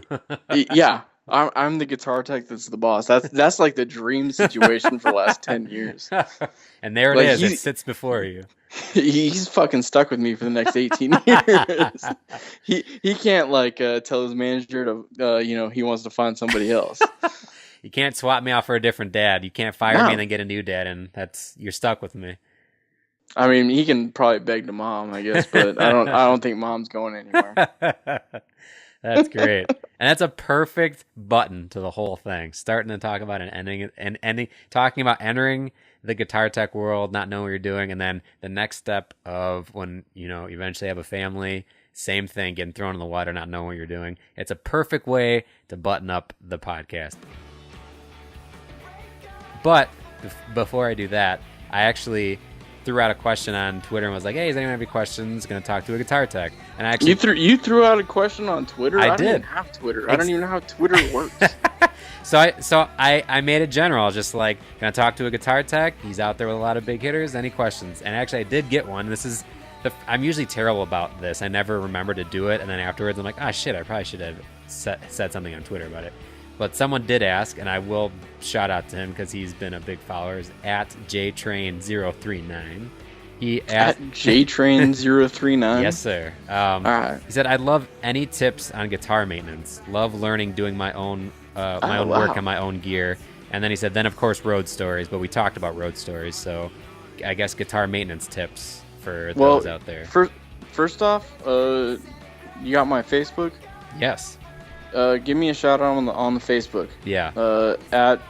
Yeah. I'm the guitar tech that's the boss. That's like the dream situation for the last 10 years. And there it is. It sits before you. He's fucking stuck with me for the next 18 years. He can't tell his manager to he wants to find somebody else. You can't swap me out for a different dad. You can't fire me and then get a new dad, and you're stuck with me. I mean, he can probably beg to mom, I guess, but I don't think mom's going anywhere. That's great. And that's a perfect button to the whole thing. Starting to talk about ending, talking about entering the guitar tech world, not knowing what you're doing, and then the next step of when you eventually have a family, same thing, getting thrown in the water, not knowing what you're doing. It's a perfect way to button up the podcast. But before I do that, I actually threw out a question on Twitter and was like, hey, does anyone have any questions? Going to talk to a guitar tech. And I actually you threw out a question on Twitter? I don't did. even have Twitter. I don't even know how Twitter works. So I made it general, just like, can I talk to a guitar tech? He's out there with a lot of big hitters. Any questions? And actually, I did get one. I'm usually terrible about this. I never remember to do it, and then afterwards, I'm like, shit, I probably should have said something on Twitter about it. But someone did ask, and I will shout out to him because he's been a big follower. Is at JTrain039. He asked at JTrain039. Yes, sir. All right. He said, "I'd love any tips on guitar maintenance. Love learning, doing my own work on my own gear." And then he said, "Then of course road stories." But we talked about road stories, so I guess guitar maintenance tips for those out there. First off, you got my Facebook? Yes. Give me a shout out on the Facebook. Yeah. At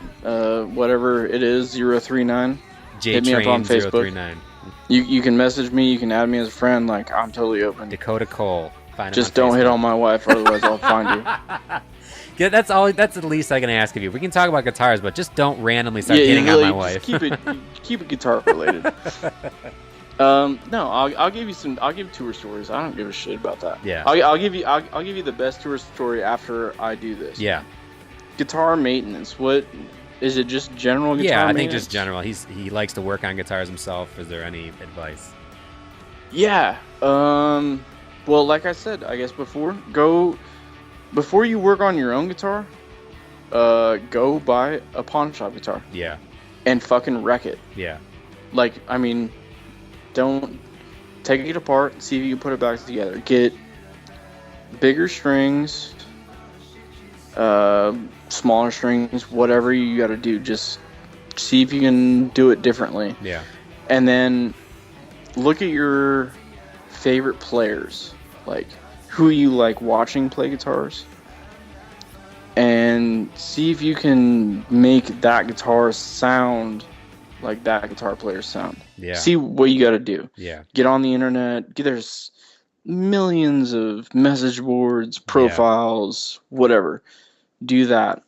whatever it is, 039. Hit me up on Facebook. 039. You can message me. You can add me as a friend. Like, I'm totally open. Dakotah Cole. Just don't hit on my wife, otherwise I'll find you. Yeah, that's the least I can ask of you. We can talk about guitars, but just don't randomly start hitting on my wife. Keep it guitar related. No, I'll give you I'll give tour stories. I don't give a shit about that. Yeah. I'll give you the best tour story after I do this. Yeah. Guitar maintenance. What is it? Just general guitar? Yeah, I maintenance? think just general. He likes to work on guitars himself. Is there any advice? Yeah. Well, like I said, I guess before you work on your own guitar, go buy a pawn shop guitar. Yeah. And fucking wreck it. Yeah. Like, I mean, don't take it apart, see if you can put it back together. Get bigger strings, smaller strings, whatever you got to do. Just see if you can do it differently. Yeah. And then look at your favorite players, like who you like watching play guitars, and see if you can make that guitar sound like that guitar player's sound. Yeah. See what you got to do. Yeah. Get on the internet. There's millions of message boards, profiles, whatever. Do that.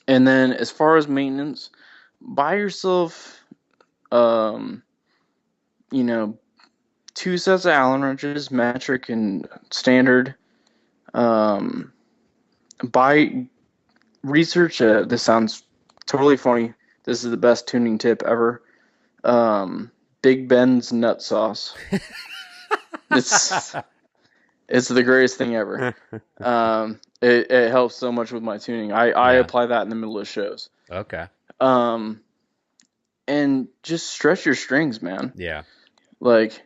And then as far as maintenance, buy yourself, 2 sets of Allen wrenches, metric and standard. Research. This sounds totally funny. This is the best tuning tip ever. Big Ben's nut sauce. It's the greatest thing ever. It helps so much with my tuning. I apply that in the middle of shows. Okay. And just stretch your strings, man. Yeah. Like,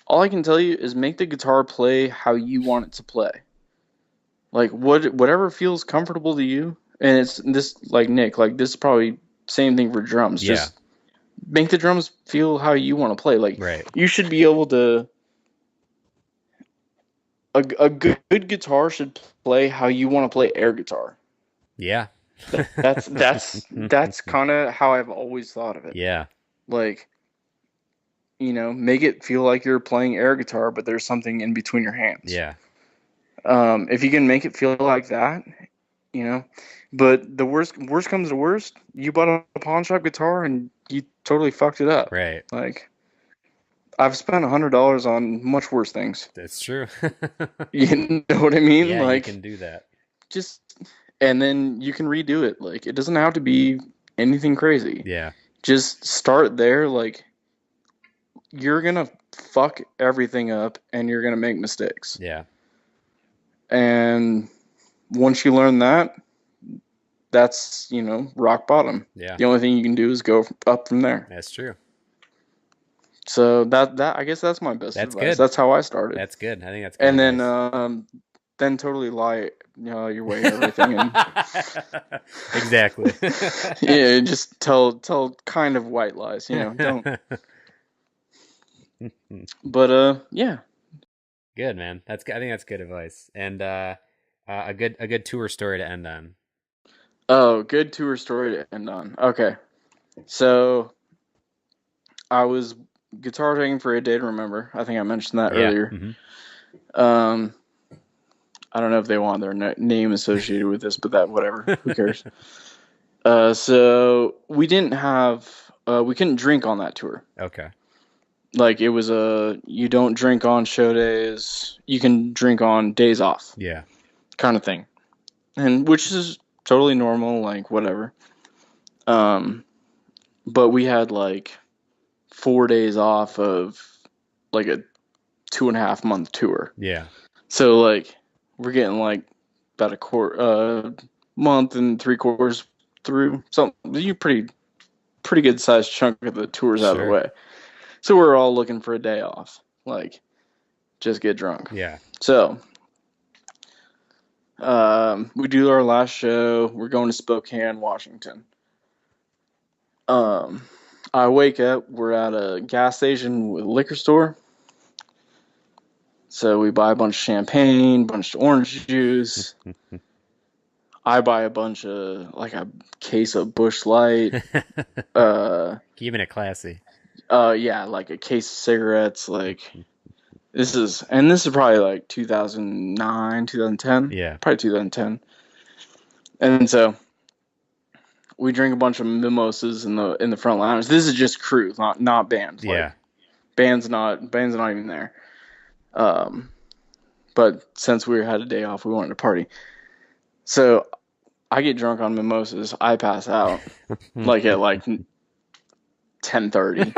all I can tell you is make the guitar play how you want it to play. Like, whatever feels comfortable to you. And it's this, like Nick, like this is probably same thing for drums. Yeah. Just make the drums feel how you want to play. Like, right. You should be able to. A good guitar should play how you want to play air guitar. Yeah. That's kind of how I've always thought of it. Yeah. Like, make it feel like you're playing air guitar, but there's something in between your hands. Yeah. If you can make it feel like that, but the worst comes to worst, you bought a pawn shop guitar and you totally fucked it up. Right. Like, I've spent $100 on much worse things. That's true. You know what I mean? Yeah, like, you can do that. And then you can redo it. Like, it doesn't have to be anything crazy. Yeah. Just start there. Like, you're gonna fuck everything up and you're gonna make mistakes. Yeah. And once you learn that, that's, rock bottom. Yeah. The only thing you can do is go up from there. That's true. So that I guess that's my best advice. Good. That's how I started. That's good. I think that's good. And then totally lie your way everything. And exactly. Yeah, just tell kind of white lies. Don't. But yeah. Good, man. I think that's good advice, and a good tour story to end on. Oh, good tour story to end on. Okay, so I was guitar taking for A Day to Remember. I think I mentioned that earlier. Mm-hmm. I don't know if they want their name associated with this, but that whatever. Who cares? So we couldn't drink on that tour. Okay. Like, it was you don't drink on show days. You can drink on days off. Yeah. Kind of thing. And which is totally normal, like whatever. But we had like 4 days off of like a 2.5 month tour. Yeah. So like we're getting like about a month and 3/4 through something. You pretty good sized chunk of the tours out of the Sure. way. So we're all looking for a day off, like just get drunk. Yeah. So we do our last show. We're going to Spokane, Washington. I wake up. We're at a gas station with a liquor store. So we buy a bunch of champagne, a bunch of orange juice. I buy a bunch of, like, a case of Busch Light. Keeping it classy. Yeah, like a case of cigarettes. Like, this is probably like 2009, 2010. Yeah. Probably 2010. And so we drink a bunch of mimosas in the front lounge. This is just crew, not band. Like, Yeah. band's not even there. But since we had a day off, we wanted to party. So I get drunk on mimosas. I pass out like at like 10:30.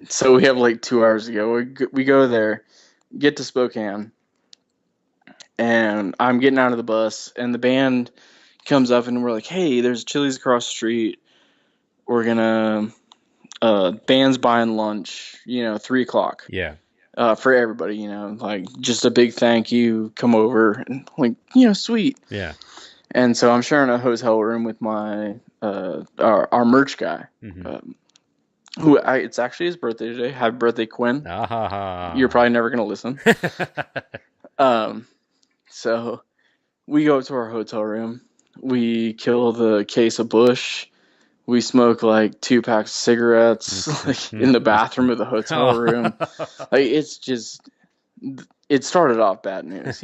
So we have like 2 hours to go. We go there, get to Spokane, and I'm getting out of the bus, and the band comes up, and we're like, "Hey, there's Chili's across the street. We're gonna band's buying lunch. 3:00. Yeah. For everybody, like just a big thank you. Come over and like, sweet." Yeah. And so I'm sharing a hotel room with my our merch guy, who it's actually his birthday today. Happy birthday, Quinn! You're probably never gonna listen. So we go up to our hotel room. We kill the case of Busch. We smoke like 2 packs of cigarettes like in the bathroom of the hotel room. Like it started off bad news,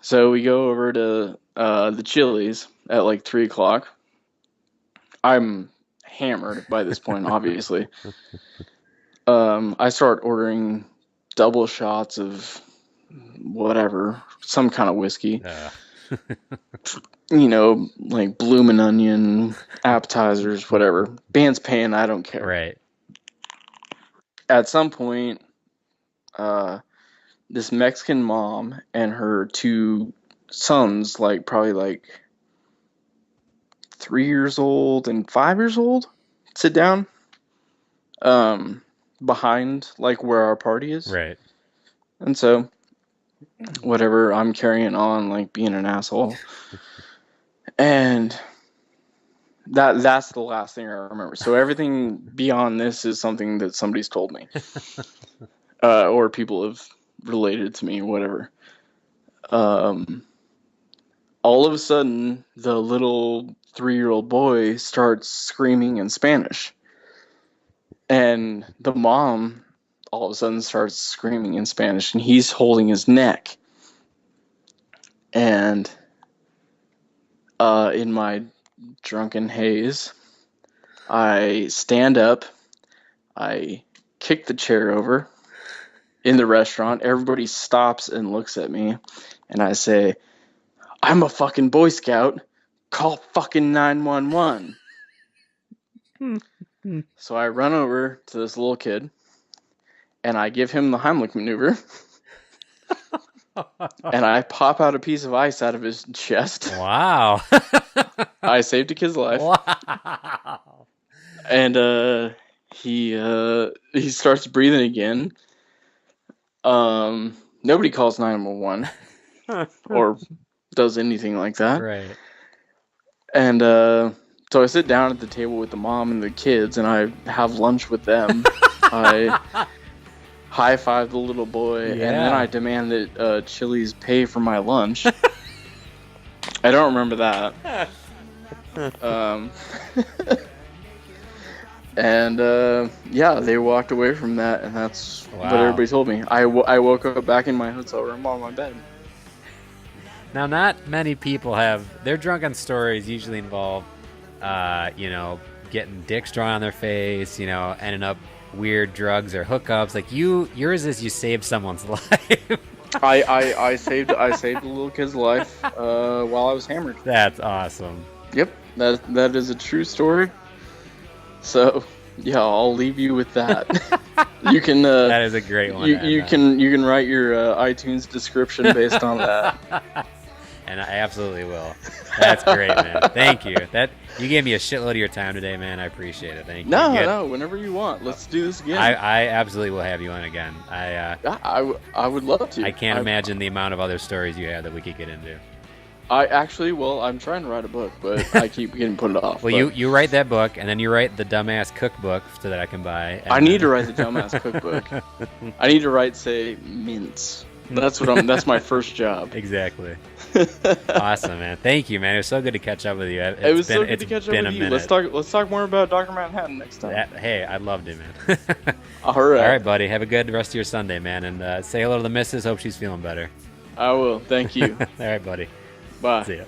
So we go over to the Chili's at like 3:00. I'm hammered by this point, obviously. I start ordering double shots of whatever, some kind of whiskey. Like bloomin' onion, appetizers, whatever. Band's paying, I don't care. Right. At some point, this Mexican mom and her 2 sons, like probably like 3 years old and 5 years old, sit down behind like where our party is. Right. And so whatever, I'm carrying on like being an asshole. And that's the last thing I remember. So everything beyond this is something that somebody's told me. Or people have related to me, whatever. All of a sudden, the little 3-year-old boy starts screaming in Spanish. And the mom all of a sudden starts screaming in Spanish, and he's holding his neck. And in my drunken haze, I stand up, I kick the chair over in the restaurant. Everybody stops and looks at me, and I say, "I'm a fucking Boy Scout. Call fucking 911. So I run over to this little kid, and I give him the Heimlich maneuver. And I pop out a piece of ice out of his chest. Wow. I saved a kid's life. Wow. And he starts breathing again. Nobody calls 911 or does anything like that. Right. And so I sit down at the table with the mom and the kids, and I have lunch with them. I high-five the little boy, and then I demand that Chili's pay for my lunch. I don't remember that. And they walked away from that, and that's what everybody told me. I woke up back in my hotel room on my bed. Now, not many people have their drunken stories usually involve, getting dicks drawn on their face, ending up weird drugs or hookups. Like yours is you saved someone's life. I saved a little kid's life while I was hammered. That's awesome. Yep, that is a true story. So yeah, I'll leave you with that. You can that is a great one. You can write your iTunes description based on that. And I absolutely will. That's great, man. Thank you. You gave me a shitload of your time today, man. I appreciate it. Thank you. No, whenever you want. Let's do this again. I absolutely will have you on again. I would love to. I can't imagine the amount of other stories you have that we could get into. I'm trying to write a book, but I keep getting put off. Well, you write that book, and then you write the dumbass cookbook so that I can buy. I need to write the dumbass cookbook. I need to write, say, mints. That's that's my first job. Exactly. Awesome, man. Thank you, man. It was so good to catch up with you. It was so good to catch up with you. Let's talk more about Dr. Manhattan next time. Hey, I loved it, man. All right. All right, buddy. Have a good rest of your Sunday, man. And say hello to the missus. Hope she's feeling better. I will. Thank you. All right, buddy. Bye. See ya.